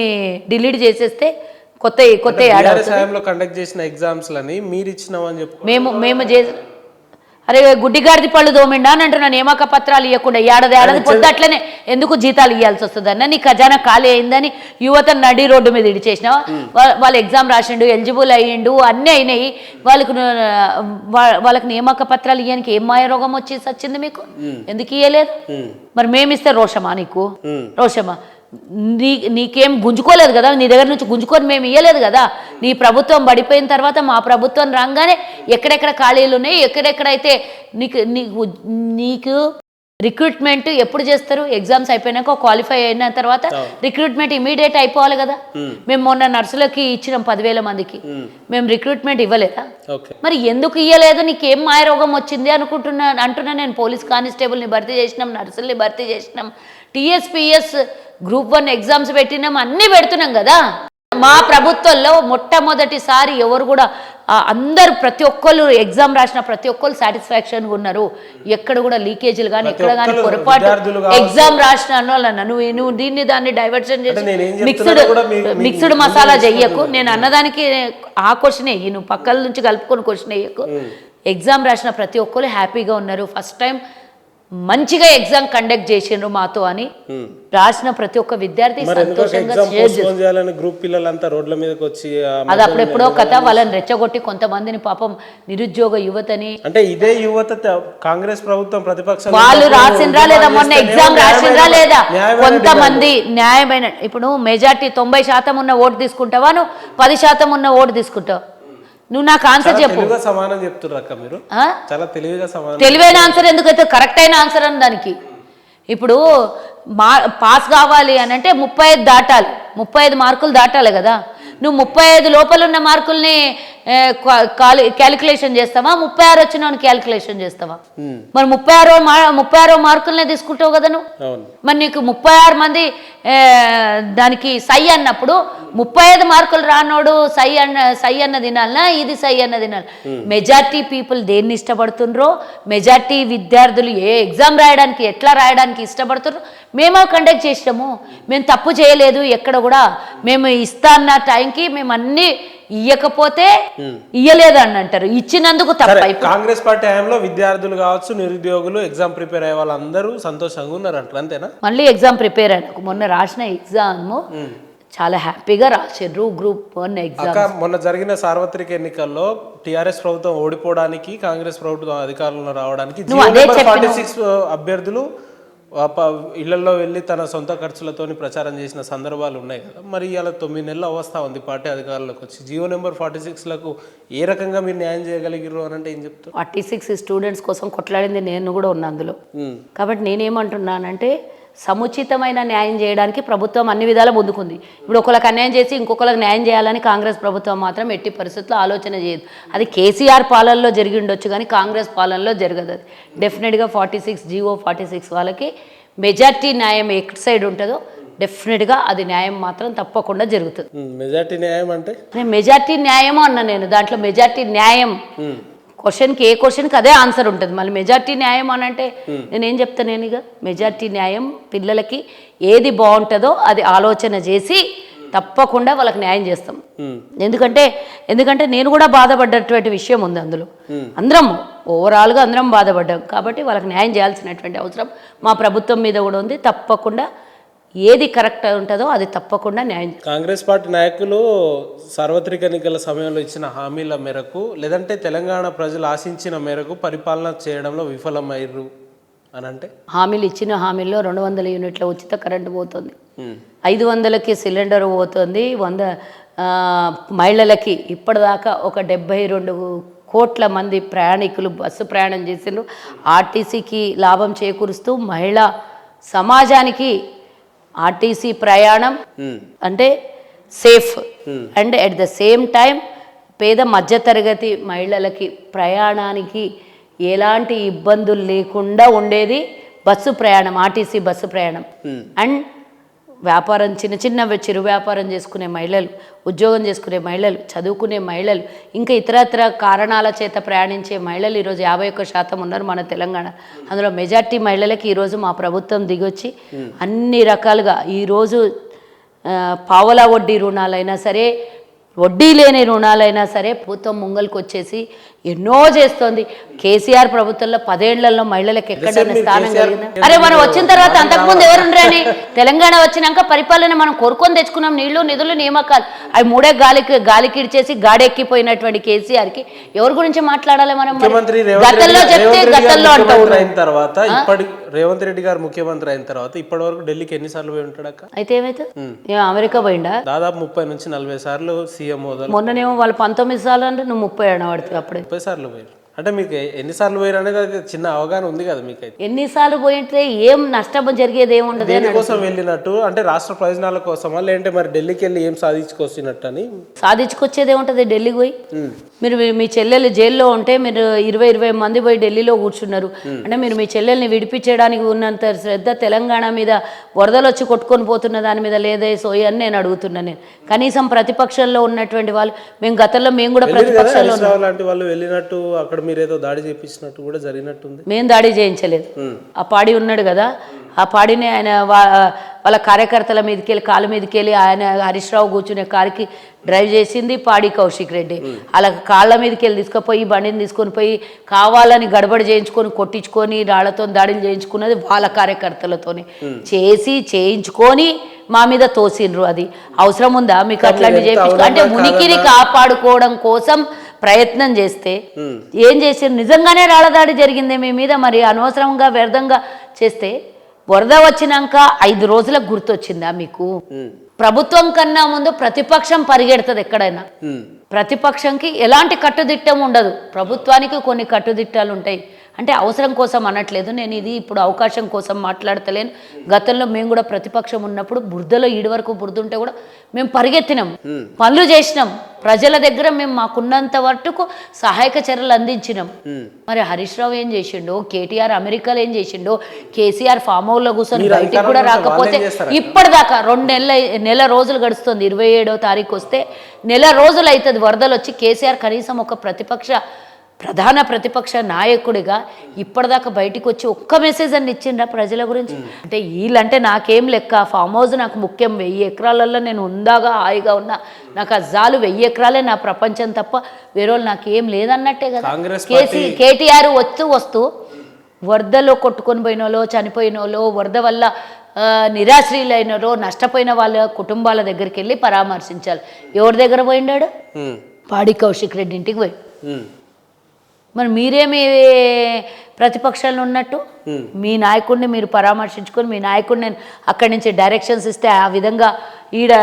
డిలీట్ చేసేస్తే కొత్త కొత్త యాడ్ టీఆర్ఎస్ హయాంలో కండక్ట్ చేసిన ఎగ్జామ్స్ లని మీరు ఇచ్చినామని చెప్పు. మేము అరే గుడ్డిగాడిది పళ్ళు దోమిండా అని అంటున్నా. నియామక పత్రాలు ఇవ్వకుండా ఏడాది పొద్దు అట్లనే ఎందుకు జీతాలు ఇవ్వాల్సి వస్తుందన్న నీ ఖజానా ఖాళీ అయిందని యువత నడి రోడ్డు మీద ఇడిచేసినావా? వాళ్ళు ఎగ్జామ్ రాసిండు, ఎలిజిబుల్ అయ్యిండు, అన్నీ అయినాయి. వాళ్ళకి నియామక పత్రాలు ఇవ్వడానికి ఏం మాయ రోగం వచ్చి వచ్చింది మీకు? ఎందుకు ఇవ్వలేదు? మరి మేమిస్తే రోషమా నీకు? రోషమా? నీకేం గుంజుకోలేదు కదా, నీ దగ్గర నుంచి గుంజుకొని మేము ఇవ్వలేదు కదా. నీ ప్రభుత్వం పడిపోయిన తర్వాత మా ప్రభుత్వం రాగానే ఎక్కడెక్కడ ఖాళీలు ఉన్నాయి, ఎక్కడెక్కడైతే నీకు రిక్రూట్మెంట్ ఎప్పుడు చేస్తారు? ఎగ్జామ్స్ అయిపోయినాక క్వాలిఫై అయిన తర్వాత రిక్రూట్మెంట్ ఇమీడియట్ అయిపోవాలి కదా. మేము మొన్న నర్సులకి ఇచ్చినాం 10,000 మందికి, మేము రిక్రూట్మెంట్ ఇవ్వలేదా? మరి ఎందుకు ఇవ్వలేదు? నీకేం మాయరోగం వచ్చింది అంటున్నా నేను. పోలీస్ కానిస్టేబుల్ని భర్తీ చేసినాం, నర్సుల్ని భర్తీ చేసినాం, టీఎస్పీఎస్ గ్రూప్ 1 ఎగ్జామ్స్ పెట్టినాం, అన్నీ పెడుతున్నాం కదా. మా ప్రభుత్వంలో మొట్టమొదటిసారి ఎవరు కూడా అందరు ప్రతి ఒక్కళ్ళు ఎగ్జామ్ రాసిన ప్రతి ఒక్కళ్ళు సాటిస్ఫాక్షన్గా ఉన్నారు. ఎక్కడ కూడా లీకేజీలు కానీ ఎక్కడ కానీ పొరపాటు ఎగ్జామ్ రాసిన నువ్వు దాన్ని డైవర్షన్ చేసి మిక్స్డ్ మసాలా చెయ్యకు. నేను అన్నదానికి ఆ క్వశ్చన్ వెయ్యి, నువ్వు పక్కల నుంచి కలుపుకొని క్వశ్చన్ వేయకు. ఎగ్జామ్ రాసిన ప్రతి ఒక్కళ్ళు హ్యాపీగా ఉన్నారు. ఫస్ట్ టైం మంచిగా ఎగ్జామ్ కండక్ట్ చేసిండ్రు మాతో అని రాసిన ప్రతి ఒక్క విద్యార్థి సంతోషంగా గ్రూప్ పిల్లలంతా రోడ్ల మీదకి వచ్చి అది అప్పుడెప్పుడో కథ. వాళ్ళని రెచ్చగొట్టి కొంతమందిని పాపం నిరుద్యోగ యువతని, అంటే ఇదే యువత కాంగ్రెస్ ప్రభుత్వం ప్రతిపక్షం వాళ్ళు రాసిండ్రా లేదా, మొన్న ఎగ్జామ్ రాసిండ్రా లేదా, కొంతమంది న్యాయమైన ఇప్పుడు మెజార్టీ 90% ఉన్న ఓటు తీసుకుంటావా, నువ్వు 10% ఉన్న ఓటు తీసుకుంటావు? నువ్వు నాకు ఆన్సర్ చెప్పు. సమానం చెప్తున్నారు మీరు, చాలా తెలివిగా సమానం. తెలివైన ఆన్సర్ ఎందుకైతే కరెక్ట్ అయిన ఆన్సర్ అని దానికి. ఇప్పుడు పాస్ కావాలి అని అంటే 35 దాటాలి, 35 మార్కులు దాటాలి కదా. నువ్వు 35 లోపల ఉన్న మార్కుల్ని క్యాలిక్యులేషన్ చేస్తావా, 36 వచ్చిన క్యాలిక్యులేషన్ చేస్తావా? మరి 36 మార్కులనే తీసుకుంటావు కదా నువ్వు. మరి నీకు 36 మంది దానికి సై అన్నప్పుడు 35 మార్కులు రానోడు సై అన్న తినాలనా, ఇది సై అన్న తినాలి? మెజార్టీ పీపుల్ దేన్ని ఇష్టపడుతుండ్రో, మెజార్టీ విద్యార్థులు ఏ ఎగ్జామ్ రాయడానికి ఎట్లా రాయడానికి ఇష్టపడుతుండ్రో మేము కండక్ట్ చేసినాము. మేము తప్పు చేయలేదు ఎక్కడ కూడా. మేము ఇస్తా అన్న టైంకి మేము అన్ని ఇయ్యకపోతే ఇయ్యలేదు అని అంటారు, ఇచ్చినందుకు తప్ప. కాంగ్రెస్ పార్టీ హయాంలో విద్యార్థులు కావచ్చు, నిరుద్యోగులు, ఎగ్జామ్ ప్రిపేర్ అయ్యే వాళ్ళందరూ సంతోషంగా ఉన్నారు అంటారు, అంతేనా? మళ్ళీ ఎగ్జామ్ ప్రిపేర్ అయ్యాను. మొన్న రాసిన ఎగ్జామ్ చాలా హ్యాపీగా రాశారు. గ్రూప్ 1 ఎగ్జామ్ మొన్న జరిగిన సార్వత్రిక ఎన్నికల్లో టీఆర్ఎస్ ప్రభుత్వం ఓడిపోవడానికి, కాంగ్రెస్ ప్రభుత్వం అధికారంలో రావడానికి 46 అభ్యర్థులు ఇళ్లలో వెళ్ళి తన సొంత ఖర్చులతోని ప్రచారం చేసిన సందర్భాలు ఉన్నాయి కదా. మరి ఇలా 9 నెలల అవస్థ ఉంది పార్టీ అధికారులకు వచ్చి. జియో నెంబర్ 46లకు ఏ రకంగా మీరు న్యాయం చేయగలిగారు అని అంటే ఏం చెప్తారు? 46 స్టూడెంట్స్ కోసం కొట్లాడింది నేను కూడా ఉన్నా అందులో. కాబట్టి నేనేమంటున్నానంటే సముచితమైన న్యాయం చేయడానికి ప్రభుత్వం అన్ని విధాలా ముందుకుంది. ఇప్పుడు ఒకరికి అన్యాయం చేసి ఇంకొకరికి న్యాయం చేయాలని కాంగ్రెస్ ప్రభుత్వం మాత్రం ఎట్టి పరిస్థితుల్లో ఆలోచన చేయదు. అది కేసీఆర్ పాలనలో జరిగి ఉండొచ్చు కానీ కాంగ్రెస్ పాలనలో జరగదు. అది డెఫినెట్గా 46 జియో 46 వాళ్ళకి మెజార్టీ న్యాయం ఎక్కడ సైడ్ ఉంటుందో డెఫినెట్గా అది న్యాయం మాత్రం తప్పకుండా జరుగుతుంది. మెజార్టీ న్యాయం అంటే నేను మెజార్టీ న్యాయమో అన్నా. నేను దాంట్లో మెజార్టీ న్యాయం క్వశ్చన్కి ఏ క్వశ్చన్కి అదే ఆన్సర్ ఉంటుంది. మళ్ళీ మెజార్టీ న్యాయం అని అంటే నేనేం చెప్తాను? నేను ఇక మెజార్టీ న్యాయం పిల్లలకి ఏది బాగుంటుందో అది ఆలోచన చేసి తప్పకుండా వాళ్ళకి న్యాయం చేస్తాం. ఎందుకంటే నేను కూడా బాధపడ్డటువంటి విషయం ఉంది అందులో. అందరం ఓవరాల్గా అందరం బాధపడ్డాం కాబట్టి వాళ్ళకి న్యాయం చేయాల్సినటువంటి అవసరం మా ప్రభుత్వం మీద కూడా ఉంది. తప్పకుండా ఏది కరెక్ట్ ఉంటుందో అది తప్పకుండా న్యాయం. కాంగ్రెస్ పార్టీ నాయకులు సార్వత్రిక ఎన్నికల సమయంలో ఇచ్చిన హామీల మేరకు లేదంటే తెలంగాణ ప్రజలు ఆశించిన మేరకు పరిపాలన చేయడంలో విఫలమయ్యారు అని అంటే, హామీలు ఇచ్చిన హామీల్లో 200 యూనిట్ల ఉచిత కరెంటు పోతుంది, 500కి సిలిండర్ పోతుంది, 100 మహిళలకి ఇప్పటిదాకా ఒక 72 కోట్ల మంది ప్రయాణికులు బస్సు ప్రయాణం చేసిండ్రు. ఆర్టీసీకి లాభం చేకూరుస్తూ మహిళా సమాజానికి ఆర్టీసీ ప్రయాణం అంటే safe and at the same time పేద మధ్యతరగతి మహిళలకి ప్రయాణానికి ఎలాంటి ఇబ్బందులు లేకుండా ఉండేది బస్సు ప్రయాణం, ఆర్టీసీ బస్సు ప్రయాణం. అండ్ వ్యాపారం చిన్న చిరు వ్యాపారం చేసుకునే మహిళలు, ఉద్యోగం చేసుకునే మహిళలు, చదువుకునే మహిళలు, ఇంకా ఇతరత్ర కారణాల చేత ప్రయాణించే మహిళలు ఈరోజు 51% ఉన్నారు మన తెలంగాణ. అందులో మెజార్టీ మహిళలకి ఈరోజు మా ప్రభుత్వం దిగొచ్చి అన్ని రకాలుగా ఈరోజు పావలా వడ్డీ రుణాలైనా సరే, వడ్డీ లేని రుణాలైనా సరే ప్రభుత్వం ముంగల్కి వచ్చేసి ఎన్నో చేస్తోంది. కేసీఆర్ ప్రభుత్వంలో 10 ఏళ్లలో మహిళలకు ఎక్కడైనా స్థానం కలిగిందా? అరే మనం వచ్చిన తర్వాత అంతకుముందు ఎవరుండ్రని తెలంగాణ వచ్చినాక పరిపాలన మనం కోరుకొని తెచ్చుకున్నాం. నీళ్లు నిధులు నియామకాలు అవి మూడే గాలికి ఇడ్చేసి గాడెక్కిపోయినటువంటి కేసీఆర్కి ఎవరి గురించి మాట్లాడాలి మనం? గతంలో చెప్తే గతంలో అయిన తర్వాత రేవంత్ రెడ్డి గారు ముఖ్యమంత్రి అయిన తర్వాత ఇప్పటి వరకు ఢిల్లీకి ఎన్నిసార్లు పోయి ఉంటాడు అక్క? అయితే ఏమైతే అమెరికా పోయిండా? దాదాపు 30 నుంచి 40 సార్లు సీఎం హోదాలో. మొన్ననేమో వాళ్ళు 19 సార్లు అంటే నువ్వు 30 పడుతుంది అప్పుడే. 30 సార్లు పోయారు అంటే మీకు ఎన్నిసార్లు పోయారు అనేది అది చిన్న అవగాహన ఉంది కదా మీకైతే? ఎన్నిసార్లు పోయింటే ఏం నష్టం జరిగేది ఏముండదు. దేనికోసం వెళ్ళినట్టు అంటే రాష్ట్ర ప్రయోజనాల కోసమా లేదంటే మరి ఢిల్లీకి వెళ్ళి ఏం సాధించుకొచ్చినట్టు అని? సాధించుకొచ్చేది ఏముంటది ఢిల్లీకి పోయి? మీరు మీ చెల్లెలు జైల్లో ఉంటే మీరు 20 మంది పోయి ఢిల్లీలో కూర్చున్నారు అంటే మీరు మీ చెల్లెల్ని విడిపించడానికి ఉన్నంత శ్రద్ధ తెలంగాణ మీద వరదలు వచ్చి కొట్టుకొని పోతున్న దాని మీద లేదే సోయి అని నేను అడుగుతున్నాను. నేను కనీసం ప్రతిపక్షంలో ఉన్నటువంటి వాళ్ళు మేము గతంలో మేము కూడా ప్రతిపక్షంలో లాంటి వాళ్ళు వెళ్ళినట్టు అక్కడ మీరు ఏదో దాడి చేయించినట్టు కూడా జరిగినట్టుంది. మేము దాడి చేయించలేదు. ఆ పాడి ఉన్నాడు కదా, ఆ పాడిని ఆయన వాళ్ళ కార్యకర్తల మీదకి వెళ్ళి కాళ్ళ మీదకి వెళ్ళి ఆయన హరీష్ రావు కూర్చునే కారుకి డ్రైవ్ చేసింది పాడి కౌశిక్ రెడ్డి. అలా కాళ్ళ మీదకి వెళ్ళి తీసుకుపోయి బండిని తీసుకొని పోయి కావాలని గడబడి చేయించుకొని కొట్టించుకొని రాళ్లతో దాడులు చేయించుకున్నది వాళ్ళ కార్యకర్తలతోని చేయించుకొని మా మీద తోసిండ్రు. అది అవసరం ఉందా మీకు? అట్లాంటి చేయించు అంటే ఉనికిని కాపాడుకోవడం కోసం ప్రయత్నం చేస్తే ఏం చేసారు? నిజంగానే రాళ్ళదాడి జరిగిందే మీ మీద, మరి అనవసరంగా వ్యర్థంగా చేస్తే వరద వచ్చినాక 5 రోజులకు గుర్తొచ్చిందా మీకు? ప్రభుత్వం కన్నా ముందు ప్రతిపక్షం పరిగెడుతుంది ఎక్కడైనా. ప్రతిపక్షంకి ఎలాంటి కట్టుదిట్టం ఉండదు, ప్రభుత్వానికి కొన్ని కట్టుదిట్టాలు ఉంటాయి. అంటే అవసరం కోసం అనట్లేదు నేను, ఇది ఇప్పుడు అవకాశం కోసం మాట్లాడతలేను. గతంలో మేము కూడా ప్రతిపక్షం ఉన్నప్పుడు బురదలో ఈడి వరకు బురద ఉంటే కూడా మేము పరిగెత్తినాం, పనులు చేసినాం, ప్రజల దగ్గర మేము మాకున్నంత వరకు సహాయక చర్యలు అందించినాం. మరి హరీష్ రావు ఏం చేసిండో, కేటీఆర్ అమెరికాలో ఏం చేసిండో, కేసీఆర్ ఫామ్ హౌస్లో కూర్చొని బయటికి కూడా రాకపోతే ఇప్పటిదాకా 2 నెల రోజులు గడుస్తుంది. 27వ తారీఖు వస్తే నెల రోజులు అవుతుంది వరదలు వచ్చి. కేసీఆర్ కనీసం ఒక ప్రధాన ప్రతిపక్ష నాయకుడిగా ఇప్పటిదాకా బయటికి వచ్చి ఒక్క మెసేజ్ అని ఇచ్చిండ్రా ప్రజల గురించి? అంటే వీళ్ళంటే నాకేం లెక్క, ఫామ్ హౌస్ నాకు ముఖ్యం, 1000 ఎకరాలలో నేను ఉందాగా హాయిగా ఉన్నా, నాకు ఆ జాలు 1000 ఎకరాలే నా ప్రపంచం తప్ప వేరే వాళ్ళు నాకేం లేదన్నట్టే కదా. కేటీఆర్ వస్తూ వరదలో కొట్టుకొని పోయినోలో, చనిపోయినోలో, వరద వల్ల నిరాశ్రీలైనరో, నష్టపోయిన వాళ్ళ కుటుంబాల దగ్గరికి వెళ్ళి పరామర్శించాలి. ఎవరి దగ్గర పోయిండాడు? పాడి కౌశిక్ రెడ్డి ఇంటికి పోయి. మరి మీరేమి ప్రతిపక్షాలు ఉన్నట్టు మీ నాయకుడిని మీరు పరామర్శించుకొని మీ నాయకుడిని అక్కడి నుంచి డైరెక్షన్స్ ఇస్తే ఆ విధంగా ఈడ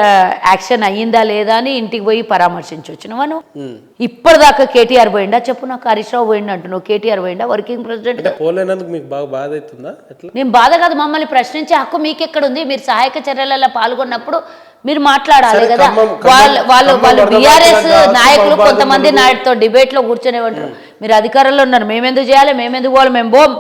యాక్షన్ అయ్యిందా లేదా అని ఇంటికి పోయి పరామర్శించవచ్చు. నువ్వు ఇప్పటిదాకా కేటీఆర్ పోయిండా చెప్పు నాకు? హరీష్ రావు పోయిండా అంటున్నావు, కేటీఆర్ పోయిండా వర్కింగ్ ప్రెసిడెంట్? నేను బాధ కాదు, మమ్మల్ని ప్రశ్నించే హక్కు మీకెక్కడ ఉంది? మీరు సహాయక చర్యలలో పాల్గొన్నప్పుడు మీరు మాట్లాడాలి కదా. వాళ్ళు బీఆర్ఎస్ నాయకులు కొంతమంది నాయుడుతో డిబేట్లో కూర్చొనేమంటారు, మీరు అధికారంలో ఉన్నారు, మేమెందుకు చేయాలి, మేమెందుకు పోవాలి, మేము పోం,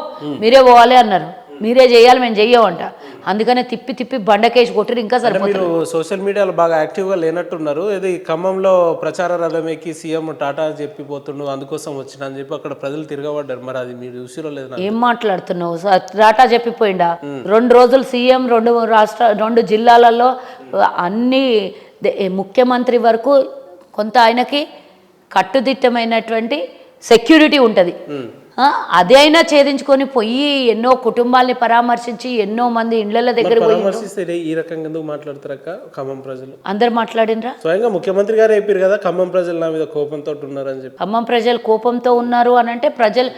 మీరే పోవాలి అన్నారు. మీరే చేయాలి, మేము చెయ్యమంట. అందుకనే తిప్పి బండకేసి కొట్టిరు. ఇంకా సరిపోతుంది. మీరు సోషల్ మీడియాలో బాగా యాక్టివ్గా లేనట్టున్నారు. ఇది ఖమ్మంలో ప్రచార రథం ఎక్కి సీఎం టాటా చెప్పిపోతుండు, అందుకోసం వచ్చిన అని చెప్పి అక్కడ ప్రజలు తిరగబడ్డారు. మరి అది మీరు చూసిరో లేదు? ఏం మాట్లాడుతున్నావు? టాటా చెప్పిపోయిందా? 2 రోజులు సీఎం 2 జిల్లాలలో అన్ని ముఖ్యమంత్రి వరకు కొంత ఆయనకి కట్టుదిట్టమైనటువంటి సెక్యూరిటీ ఉంటుంది. అదే అయినా ఛేదించుకొని పోయి ఎన్నో కుటుంబాలని పరామర్శించి ఎన్నో మంది ఇళ్ల దగ్గర ఈ రకంగా ఎందుకు మాట్లాడతారక్క ఖమ్మం ప్రజలు? అందరు మాట్లాడినరా? స్వయంగా ముఖ్యమంత్రి గారు చెప్పారు కదా ఖమ్మం ప్రజలు నా మీద కోపంతో ఉన్నారని చెప్పి. ఖమ్మం ప్రజలు కోపంతో ఉన్నారు అని అంటే ప్రజలు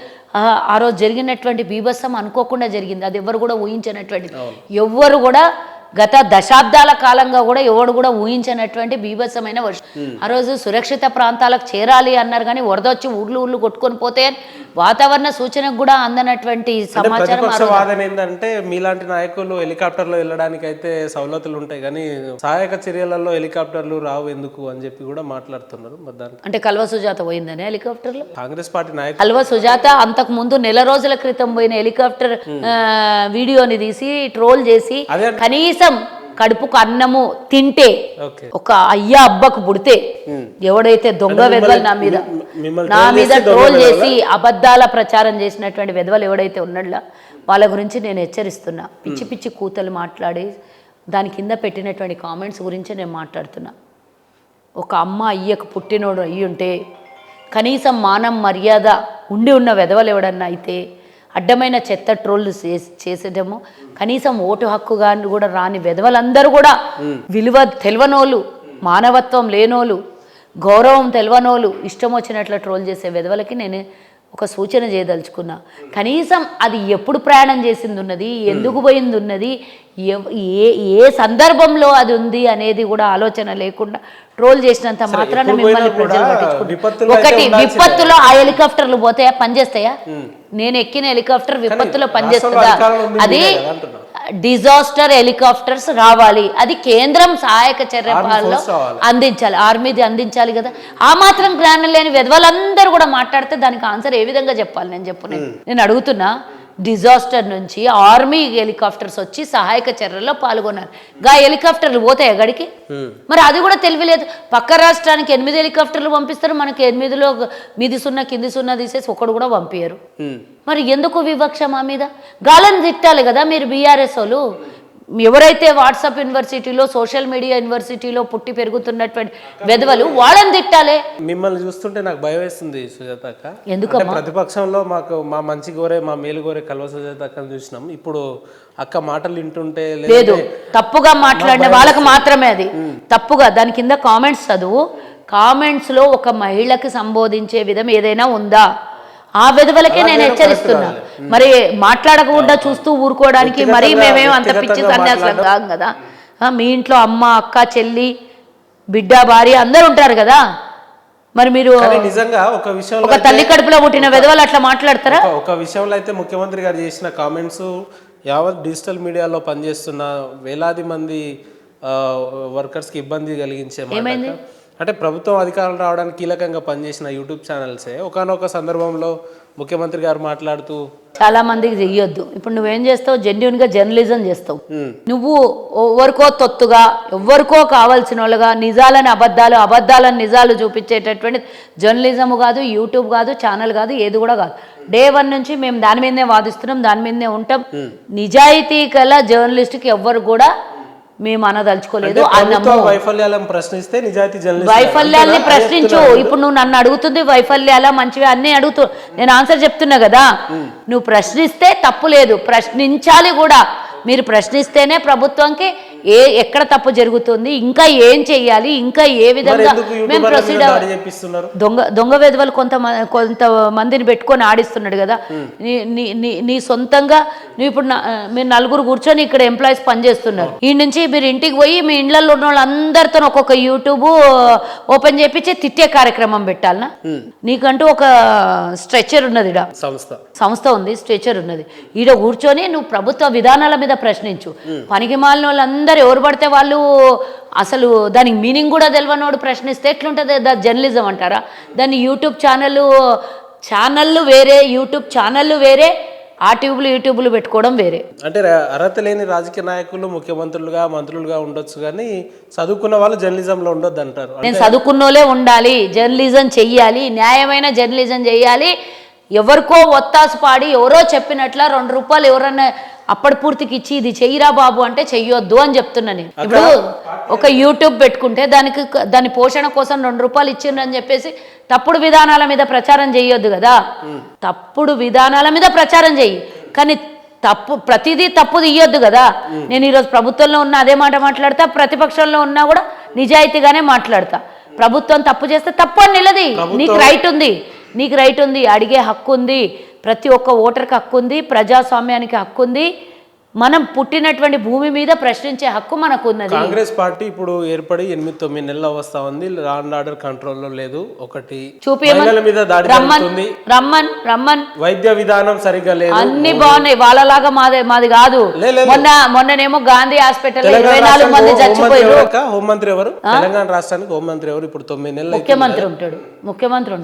ఆ రోజు జరిగినటువంటి బీభత్సం అనుకోకుండా జరిగింది. అది ఎవరు కూడా ఊహించినటువంటిది. ఎవ్వరు కూడా గత దశాబ్దాల కాలంగా కూడా ఎవడు కూడా ఊహించినటువంటి బీభత్సమైన వర్షం. ఆ రోజు సురక్షిత ప్రాంతాలకు చేరాలి అన్నారు కానీ వరద వచ్చి ఊళ్ళు కొట్టుకొని పోతే వాతావరణ సూచనకు కూడా అందనటువంటి సమాచారం. వాదన ఏంటంటే మీలాంటి నాయకులు హెలికాప్టర్లో వెళ్ళడానికి అయితే సౌలతులు ఉంటాయి కానీ సహాయక చర్యలలో హెలికాప్టర్లు రావు ఎందుకు అని చెప్పి కూడా మాట్లాడుతున్నారు. అంటే కల్వ సుజాత పోయిందని హెలికాప్టర్లో? కాంగ్రెస్ పార్టీ నాయకులు కల్వ సుజాత అంతకు ముందు నెల రోజుల క్రితం పోయిన హెలికాప్టర్ వీడియోని తీసి ట్రోల్ చేసి కనీసం కడుపుకు అన్నము తింటే ఒక అయ్యా అబ్బకు పుడితే ఎవడైతే దొంగ వెధవలు నా మీద ట్రోల్ చేసి అబద్ధాల ప్రచారం చేసినటువంటి వెధవలు ఎవడైతే ఉన్నాడో వాళ్ళ గురించి నేను హెచ్చరిస్తున్నా. పిచ్చి కూతలు మాట్లాడి దాని కింద పెట్టినటువంటి కామెంట్స్ గురించి నేను మాట్లాడుతున్నా. ఒక అమ్మ అయ్యకు పుట్టినోడు అయ్యి ఉంటే కనీసం మానం మర్యాద ఉండి ఉన్న వెధవలు ఎవడన్నా అయితే అడ్డమైన చెత్త ట్రోళ్ళు చేసేటము, కనీసం ఓటు హక్కుగా కూడా రాని వెధవలందరూ కూడా విలువ తెలవనోళ్ళు, మానవత్వం లేనోళ్ళు, గౌరవం తెలవనోళ్ళు ఇష్టం వచ్చినట్లు ట్రోల్ చేసే వెధవలకి నేను ఒక సూచన చేయదలుచుకున్నా. కనీసం అది ఎప్పుడు ప్రయాణం చేసింది ఉన్నది, ఎందుకు పోయింది ఉన్నది, ఏ ఏ సందర్భంలో అది ఉంది అనేది కూడా ఆలోచన లేకుండా ట్రోల్ చేసినంత మాత్రాన మిమ్మల్ని ప్రజలు పట్టించుకుంటారు. ఒకటి, విపత్తులో ఆ హెలికాప్టర్లు పోతాయా, పనిచేస్తాయా? నేను ఎక్కిన హెలికాప్టర్ విపత్తులో పనిచేస్తుందా? అది డిజాస్టర్ హెలికాప్టర్స్ రావాలి, అది కేంద్రం సహాయక చర్యల్లో అందించాలి, ఆర్మీది అందించాలి కదా. ఆ మాత్రం జ్ఞానం లేని విధవలందరూ కూడా మాట్లాడితే దానికి ఆన్సర్ ఏ విధంగా చెప్పాలి? నేను అడుగుతున్నా. డిజాస్టర్ నుంచి ఆర్మీ హెలికాప్టర్స్ వచ్చి సహాయక చర్యల్లో పాల్గొన్నారు. గా హెలికాప్టర్లు పోతాయి గడికి? మరి అది కూడా తెలియలేదు. పక్క రాష్ట్రానికి 8 హెలికాప్టర్లు పంపిస్తారు, మనకి 8లో మీది సున్నా కింది సున్నా తీసేసి ఒకడు కూడా పంపించరు. మరి ఎందుకు వివక్ష మా మీద? గాలని తిట్టాలి కదా మీరు బీఆర్ఎస్ వాళ్ళు. ఎవరైతే వాట్సాప్ యూనివర్సిటీలో, సోషల్ మీడియా యూనివర్సిటీలో పుట్టి పెరుగుతున్నటువంటి వెధవలు, వాళ్ళని తిట్టాలి. మిమ్మల్ని చూస్తుంటే నాకు భయం వేస్తుంది సుజాత అక్క. ఎందుకంటే ప్రతిపక్షంలో మాకు మా మంచి కోరే, మా మేలు కోరే కల్వ సుజాత అక్కని చూసినాం. ఇప్పుడు అక్క మాటలు వింటుంటే లేదు, తప్పుగా మాట్లాడిన వాళ్ళకి మాత్రమే అది తప్పుగా. దాని కింద కామెంట్స్ చదువు. కామెంట్స్లో ఒక మహిళకి సంబోధించే విధం ఏదైనా ఉందా? ఆ విధవలకే నేను హెచ్చరిస్తున్నా. మరి మాట్లాడకుండా చూస్తూ ఊరుకోవడానికి మరీ మేమేం అంత పిచ్చి సన్యాసులం కాదు కదా. మీ ఇంట్లో అమ్మ, అక్క, చెల్లి, బిడ్డ, భార్య అందరు ఉంటారు కదా. మరి మీరు నిజంగా ఒక విషయంలో, ఒక తల్లి కడుపులో పుట్టిన విధవలు అట్లా మాట్లాడతారా? ఒక విషయంలో అయితే ముఖ్యమంత్రి గారు చేసిన కామెంట్స్ యావత్ డిజిటల్ మీడియాలో పనిచేస్తున్న వేలాది మంది వర్కర్స్కి ఇబ్బంది కలిగించే మాట. అంటే ప్రభుత్వం అధికారం రావడానికి కీలకంగా పనిచేసిన యూట్యూబ్ ఛానల్సే ఒకానొక సందర్భంలో ముఖ్యమంత్రి గారు మాట్లాడుతూ చాలా మందికి చెయ్యొద్దు. ఇప్పుడు నువ్వేం చేస్తావు? జెన్యున్గా జర్నలిజం చేస్తావు. నువ్వు ఎవరికో తొత్తుగా, ఎవరికో కావాల్సిన వాళ్ళుగా నిజాలని అబద్ధాలు, అబద్ధాలను నిజాలు చూపించేటటువంటి జర్నలిజం కాదు, యూట్యూబ్ కాదు, ఛానల్ కాదు, ఏది కూడా కాదు. డే 1 నుంచి మేము దాని మీదనే వాదిస్తున్నాం, దాని మీదనే ఉంటాం. నిజాయితీ గల జర్నలిస్ట్కి ఎవ్వరు కూడా మేము అనదలుచుకోలేదు. వైఫల్యాలను ప్రశ్నిస్తే నిజాయితీ వైఫల్యాల్ని ప్రశ్నించు. ఇప్పుడు నువ్వు నన్ను అడుగుతుంది వైఫల్యాల మంచివి అన్నీ అడుగుతూ, నేను ఆన్సర్ చెప్తున్నా కదా. నువ్వు ప్రశ్నిస్తే తప్పు లేదు, ప్రశ్నించాలి కూడా. మీరు ప్రశ్నిస్తేనే ప్రభుత్వంకి ఎక్కడ తప్పు జరుగుతుంది, ఇంకా ఏం చెయ్యాలి, ఇంకా ఏ విధంగా మేము ప్రొసీడ్ దొంగ వెధవలు కొంతమందిని పెట్టుకొని ఆడిస్తున్నాడు కదా. నీ సొంతంగా నువ్వు ఇప్పుడు మీరు 4 కూర్చొని ఇక్కడ ఎంప్లాయీస్ పనిచేస్తున్నారు. ఈ నుంచి మీరు ఇంటికి పోయి మీ ఇళ్లలో ఉన్న వాళ్ళందరితో ఒక్కొక్క యూట్యూబ్ ఓపెన్ చేపించి తిట్టే కార్యక్రమం పెట్టాలనా? నీకంటూ ఒక స్ట్రెచర్ ఉన్నది, సంస్థ ఉంది, స్ట్రెచర్ ఉన్నది. ఈడ కూర్చొని నువ్వు ప్రభుత్వ విధానాల మీద ప్రశ్నించు. పనికి మాలిన వాళ్ళందరూ ఎవరు పడితే వాళ్ళు, అసలు దానికి మీనింగ్ కూడా తెలియనోడు ప్రశ్నిస్తే ఎట్లుంటుంది? జర్నలిజం అంటారా? దాన్ని యూట్యూబ్ ఛానళ్ళు వేరే, యూట్యూబ్ ఛానళ్ళు వేరే, ఆ యూట్యూబ్లు పెట్టుకోవడం వేరే. అంటే అర్హత లేని రాజకీయ నాయకులు ముఖ్యమంత్రులుగా, మంత్రులుగా ఉండొచ్చు, కానీ చదువుకున్న వాళ్ళు జర్నలిజంలో ఉండొద్దు అంటారు. నేను చదువుకున్నోళ్ళే ఉండాలి, జర్నలిజం చెయ్యాలి, న్యాయమైన జర్నలిజం చెయ్యాలి. ఎవరికో ఒత్తాసు పాడి ఎవరో చెప్పినట్ల 2 రూపాయలు ఎవరన్నా అప్పటి పూర్తికి ఇచ్చి ఇది చెయ్యిరా బాబు అంటే చెయ్యొద్దు అని చెప్తున్నా నేను. ఇప్పుడు ఒక యూట్యూబ్ పెట్టుకుంటే దాని పోషణ కోసం 2 రూపాయలు ఇచ్చిండ్రని చెప్పేసి తప్పుడు విధానాల మీద ప్రచారం చెయ్యొద్దు కదా. తప్పుడు విధానాల మీద ప్రచారం చెయ్యి, కానీ ప్రతిదీ తప్పు తీయొద్దు కదా. నేను ఈరోజు ప్రభుత్వంలో ఉన్న అదే మాట మాట్లాడతా, ప్రతిపక్షంలో ఉన్నా కూడా నిజాయితీగానే మాట్లాడతా. ప్రభుత్వం తప్పు చేస్తే తప్పు అని నిలది. నీకు రైట్ ఉంది, అడిగే హక్కు ఉంది, ప్రతి ఒక్క ఓటర్కి హక్కు ఉంది, ప్రజాస్వామ్యానికి హక్కు ఉంది. మనం పుట్టినటువంటి భూమి మీద ప్రశ్నించే హక్కు మనకు ఉన్నది. కాంగ్రెస్ పార్టీ ఇప్పుడు ఏర్పడి 8-9 నెలలు వస్తా ఉంది, లా అండ్ ఆర్డర్ కంట్రోల్లో లేదు. ఒకటి రమ్మన్ వైద్య విధానం సరిగా లేదు, అన్ని బాగున్నాయి. వాళ్ళలాగా మాది కాదు. మొన్ననేమో గాంధీ హాస్పిటల్ 24 మంది చచ్చిపోయారు. హోంమంత్రి ఎవరు? తెలంగాణ రాష్ట్రానికి హోంమంత్రి ఎవరు? ఇప్పుడు 9 నెలలు ముఖ్యమంత్రి ఉంటాడు.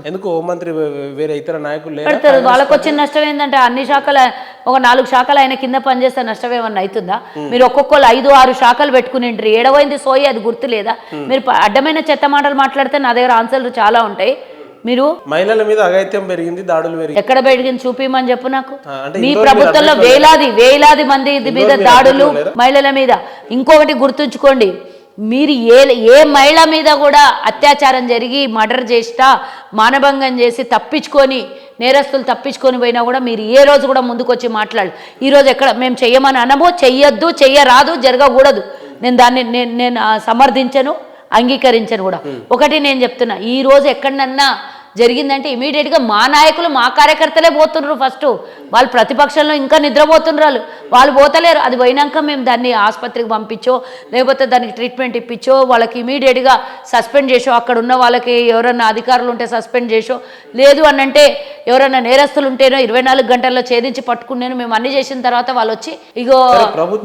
ఎందుకు హోంమంత్రి వేరే ఇతర నాయకులు పెడతారు? వాళ్ళకి వచ్చిన నష్టం ఏంటంటే అన్ని శాఖలు, ఒక 4 శాఖలు ఆయన కింద పనిచేస్తే నష్టం ఏమన్నా అవుతుందా? మీరు ఒక్కొక్కరు 5-6 శాఖలు పెట్టుకునింటారు. ఏడవైంది సోయి అది గుర్తు లేదా? మీరు అడ్డమైన చెత్త మాటలు మాట్లాడితే నా దగ్గర ఆన్సర్లు చాలా ఉంటాయి. మీరు మహిళల మీద అఘాయిత్యం పెరిగింది, దాడులు పెరిగింది, ఎక్కడ పెరిగింది చూపిమని చెప్పు నాకు. మీ ప్రభుత్వంలో వేలాది మంది మీద దాడులు మహిళల మీద. ఇంకొకటి గుర్తుంచుకోండి, మీరు ఏ మహిళ మీద కూడా అత్యాచారం జరిగి మర్డర్ చేసినా మానభంగం చేసి తప్పించుకొని నేరస్తులు తప్పించుకొని పోయినా కూడా మీరు ఏ రోజు కూడా ముందుకు వచ్చి మాట్లాడాలి. ఈరోజు ఎక్కడ మేము చెయ్యమని అనము, చెయ్యొద్దు, చెయ్యరాదు, జరగకూడదు. నేను దాన్ని నేను సమర్థించను, అంగీకరించను కూడా. ఒకటి నేను చెప్తున్నా, ఈరోజు ఎక్కడన్నా జరిగిందంటే ఇమీడియట్గా మా నాయకులు మా కార్యకర్తలే పోతున్నారు. ఫస్ట్ వాళ్ళు ప్రతిపక్షంలో ఇంకా నిద్రపోతున్నారు, వాళ్ళు పోతలేరు. అది పోయినాక మేము దాన్ని ఆసుపత్రికి పంపించో లేకపోతే దానికి ట్రీట్మెంట్ ఇప్పించో వాళ్ళకి ఇమీడియట్గా సస్పెండ్ చేసో, అక్కడ ఉన్న వాళ్ళకి ఎవరన్నా అధికారులు ఉంటే సస్పెండ్ చేసో, లేదు అనంటే ఎవరైనా నేరస్తులు ఉంటేనో 24 గంటల్లో ఛేదించి పట్టుకున్నాను. మేము అన్ని చేసిన తర్వాత వాళ్ళు వచ్చి ఇగో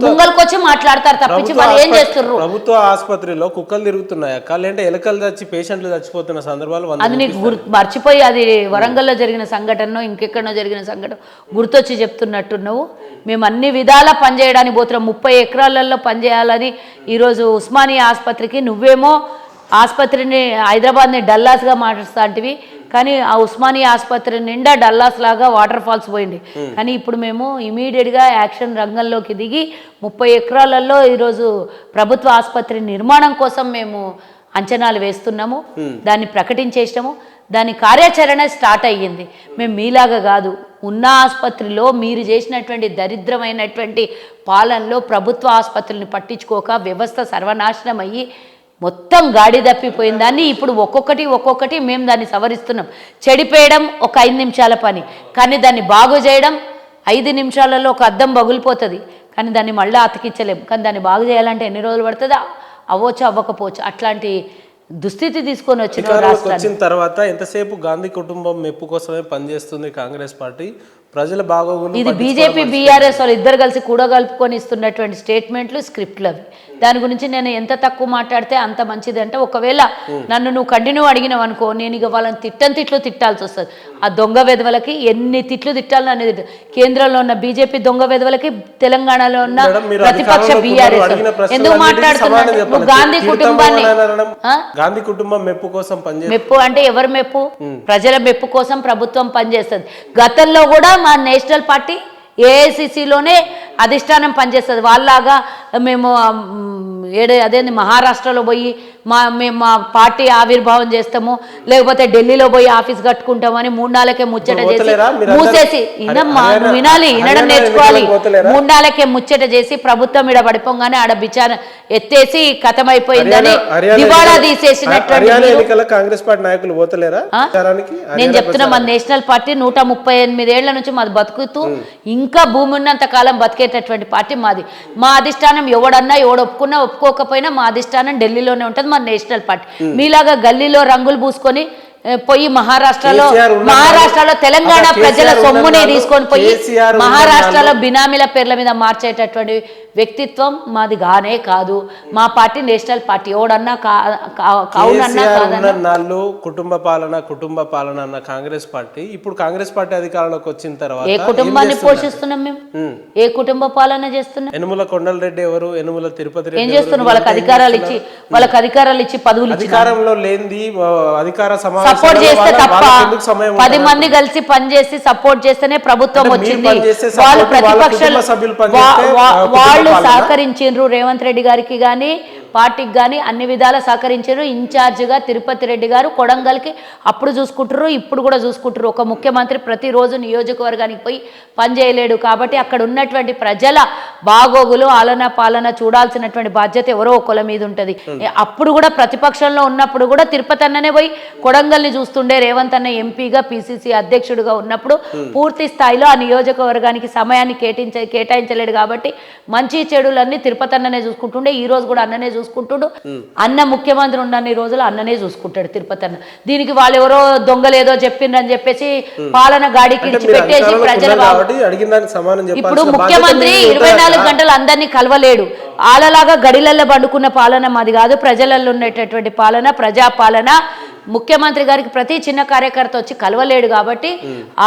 ముంగల్కి వచ్చి మాట్లాడతారు తప్పించి వాళ్ళు ఏం చేస్తున్నారు. ప్రభుత్వ ఆసుపత్రిలో కుక్కలు తిరుగుతున్నాయి అక్క, లేదంటే ఎలకలు చచ్చి పేషెంట్లు చచ్చిపోతున్న సందర్భాలు అది నీకు మర్చిపోయి అది వరంగల్లో జరిగిన సంఘటనో ఇంకెక్కడో జరిగిన సంఘటన గుర్తొచ్చి చెప్తున్నట్టున్నావు. మేము అన్ని విధాలా పనిచేయడానికి పోతున్నాం. 30 ఎకరాలలో పనిచేయాలని ఈరోజు ఉస్మానియా ఆసుపత్రికి నువ్వేమో ఆసుపత్రిని హైదరాబాద్ని డల్లాస్గా మారుస్తాంటివి, కానీ ఆ ఉస్మానియా ఆసుపత్రి నిండా డల్లాస్ లాగా వాటర్ ఫాల్స్ పోయింది. కానీ ఇప్పుడు మేము ఇమీడియట్గా యాక్షన్ రంగంలోకి దిగి 30 ఎకరాలలో ఈరోజు ప్రభుత్వ ఆసుపత్రి నిర్మాణం కోసం మేము అంచనాలు వేస్తున్నాము, దాన్ని ప్రకటించేసాము. దాని కార్యాచరణ స్టార్ట్ అయ్యింది. మేము మీలాగా కాదు, ఉన్న ఆసుపత్రిలో మీరు చేసినటువంటి దరిద్రమైనటువంటి పాలనలో ప్రభుత్వ ఆసుపత్రులను పట్టించుకోక వ్యవస్థ సర్వనాశనం అయ్యి మొత్తం గాడి తప్పిపోయిన దాన్ని ఇప్పుడు ఒక్కొక్కటి మేము దాన్ని సవరిస్తున్నాం. చెడిపేయడం ఒక 5 నిమిషాల పని, కానీ దాన్ని బాగు చేయడం 5 నిమిషాలలో ఒక అద్దం పగిలిపోతుంది, కానీ దాన్ని మళ్ళీ అతికించలేం. కానీ దాన్ని బాగు చేయాలంటే ఎన్ని రోజులు పడుతుందో అవ్వచ్చు అవ్వకపోవచ్చు. అట్లాంటి దుస్థితి తీసుకొని వచ్చిన తర్వాత ఎంతసేపు గాంధీ కుటుంబం మెప్పు కోసమే పనిచేస్తుంది కాంగ్రెస్ పార్టీ, ప్రజల బాగోగులు. ఇది బీజేపీ బీఆర్ఎస్ వాళ్ళు ఇద్దరు కలిసి కూడగలుపుకొని ఇస్తున్నటువంటి స్టేట్మెంట్లు, స్క్రిప్ట్లు అవి. దాని గురించి నేను ఎంత తక్కువ మాట్లాడితే అంత మంచిది. అంటే ఒకవేళ నన్ను నువ్వు కంటిన్యూ అడిగినావు అనుకో, నేను ఇక వాళ్ళని తిట్లు తిట్టాల్సి వస్తుంది. ఆ దొంగ వెధవలకి ఎన్ని తిట్లు తిట్టాలని అనేది కేంద్రంలో ఉన్న బీజేపీ దొంగ వెధవలకి, తెలంగాణలో ఉన్న ప్రతిపక్ష బీఆర్ఎస్ ఎందుకు మాట్లాడుతున్నారు? నువ్వు గాంధీ కుటుంబం మెప్పు కోసం మెప్పు అంటే ఎవరు మెప్పు? ప్రజల మెప్పు కోసం ప్రభుత్వం పనిచేస్తుంది. గతంలో కూడా మా నేషనల్ పార్టీ ఏఐసిసిలోనే అధిష్టానం పనిచేస్తుంది. వాళ్ళలాగా మేము అదేంది మహారాష్ట్రలో పోయి మేము మా పార్టీ ఆవిర్భావం చేస్తాము, లేకపోతే ఢిల్లీలో పోయి ఆఫీస్ కట్టుకుంటామని 3 నెలలకే ముచ్చట చేసి మూసేసి వినాలి, వినడం నేర్చుకోవాలి. 3 నెలలకే ముచ్చట చేసి ప్రభుత్వం ఇడ పడిపోగానే ఆడ బిచార ఎత్తేసి కథమైపోయిందని దివాళా తీసేసినటువంటి కాంగ్రెస్ పార్టీ నాయకులు పోతలేరా? నేను చెప్తున్నా, మన నేషనల్ పార్టీ 138 ఏళ్ల నుంచి మాది బతుకుతూ ఇంకా భూమి ఉన్నంత కాలం బతికేటటువంటి పార్టీ మాది. మా అధిష్టానం ఎవడన్నా ఒప్పుకున్నా ఒప్పుకోకపోయినా మా అధిష్టానం ఢిల్లీలోనే ఉంటుంది, మా నేషనల్ పార్టీ. మీలాగా గల్లీలో రంగులు పూసుకొని పోయి మహారాష్ట్రలో తెలంగాణ ప్రజల సొమ్ముని తీసుకొని పోయి మహారాష్ట్రలో బినామీల పేర్ల మీద మార్చేటటువంటి వ్యక్తిత్వం మాది గానే కాదు. మా పార్టీ నేషనల్ పార్టీ. ఎవడన్నా నాళ్ళు కుటుంబ పాలన అన్న కాంగ్రెస్ పార్టీ ఇప్పుడు కాంగ్రెస్ పార్టీ అధికారంలోకి వచ్చిన తర్వాత ఏ కుటుంబాన్ని పోషిస్తున్నాం మేము? ఏ కుటుంబ పాలన చేస్తున్నాం? యనుమల కొండలరెడ్డి ఎవరు? యనుమల తిరుపతి రెడ్డి ఏం చేస్తున్నారు? వాళ్ళకి అధికారాలు ఇచ్చి పదవులు అధికారంలో లేనిది అధికార సపోర్ట్ చేస్తే తప్ప 10 మంది కలిసి పనిచేసి సపోర్ట్ చేస్తేనే ప్రభుత్వం వచ్చింది. వాళ్ళు ప్రతిపక్షాలు వాళ్ళు సహకరించారు. రేవంత్ రెడ్డి గారికి కానీ పార్టీకి కానీ అన్ని విధాలా సహకరించారు. ఇన్ఛార్జిగా తిరుపతి రెడ్డి గారు కొడంగల్కి అప్పుడు చూసుకుంటారు, ఇప్పుడు కూడా చూసుకుంటారు. ఒక ముఖ్యమంత్రి ప్రతిరోజు నియోజకవర్గానికి పోయి పనిచేయలేడు. కాబట్టి అక్కడ ఉన్నటువంటి ప్రజల బాగోగులు ఆలన పాలన చూడాల్సినటువంటి బాధ్యత ఎవరో ఒకళ్ళ మీద ఉంటుంది. అప్పుడు కూడా ప్రతిపక్షంలో ఉన్నప్పుడు కూడా తిరుపతి అన్ననే పోయి కొడంగల్ని చూస్తుండే. రేవంత్ అన్న ఎంపీగా పిసిసి అధ్యక్షుడిగా ఉన్నప్పుడు పూర్తి స్థాయిలో ఆ నియోజకవర్గానికి సమయాన్ని కేటాయించలేడు. కాబట్టి మంచి చెడులన్నీ తిరుపతి అన్ననే చూసుకుంటుండే. ఈ రోజు కూడా అన్ననే చూసుకుంటుడు. అన్న ముఖ్యమంత్రి ఉన్నన్ని రోజులు అన్ననే చూసుకుంటాడు తిరుపతి అన్న. దీనికి వాళ్ళు ఎవరో దొంగలేదో చెప్పిండ్రని చెప్పేసి పాలన గాడికి పెట్టేసి ప్రజల ఇప్పుడు ముఖ్యమంత్రి 24 గంటలు అందరినీ కలవలేడు. ఆలలాగా గడిలల్లో పండుకున్న పాలన మాది కాదు. ప్రజలలో ఉండేటటువంటి పాలన, ప్రజాపాలన, ముఖ్యమంత్రి గారికి ప్రతి చిన్న కార్యకర్త వచ్చి కలవలేడు కాబట్టి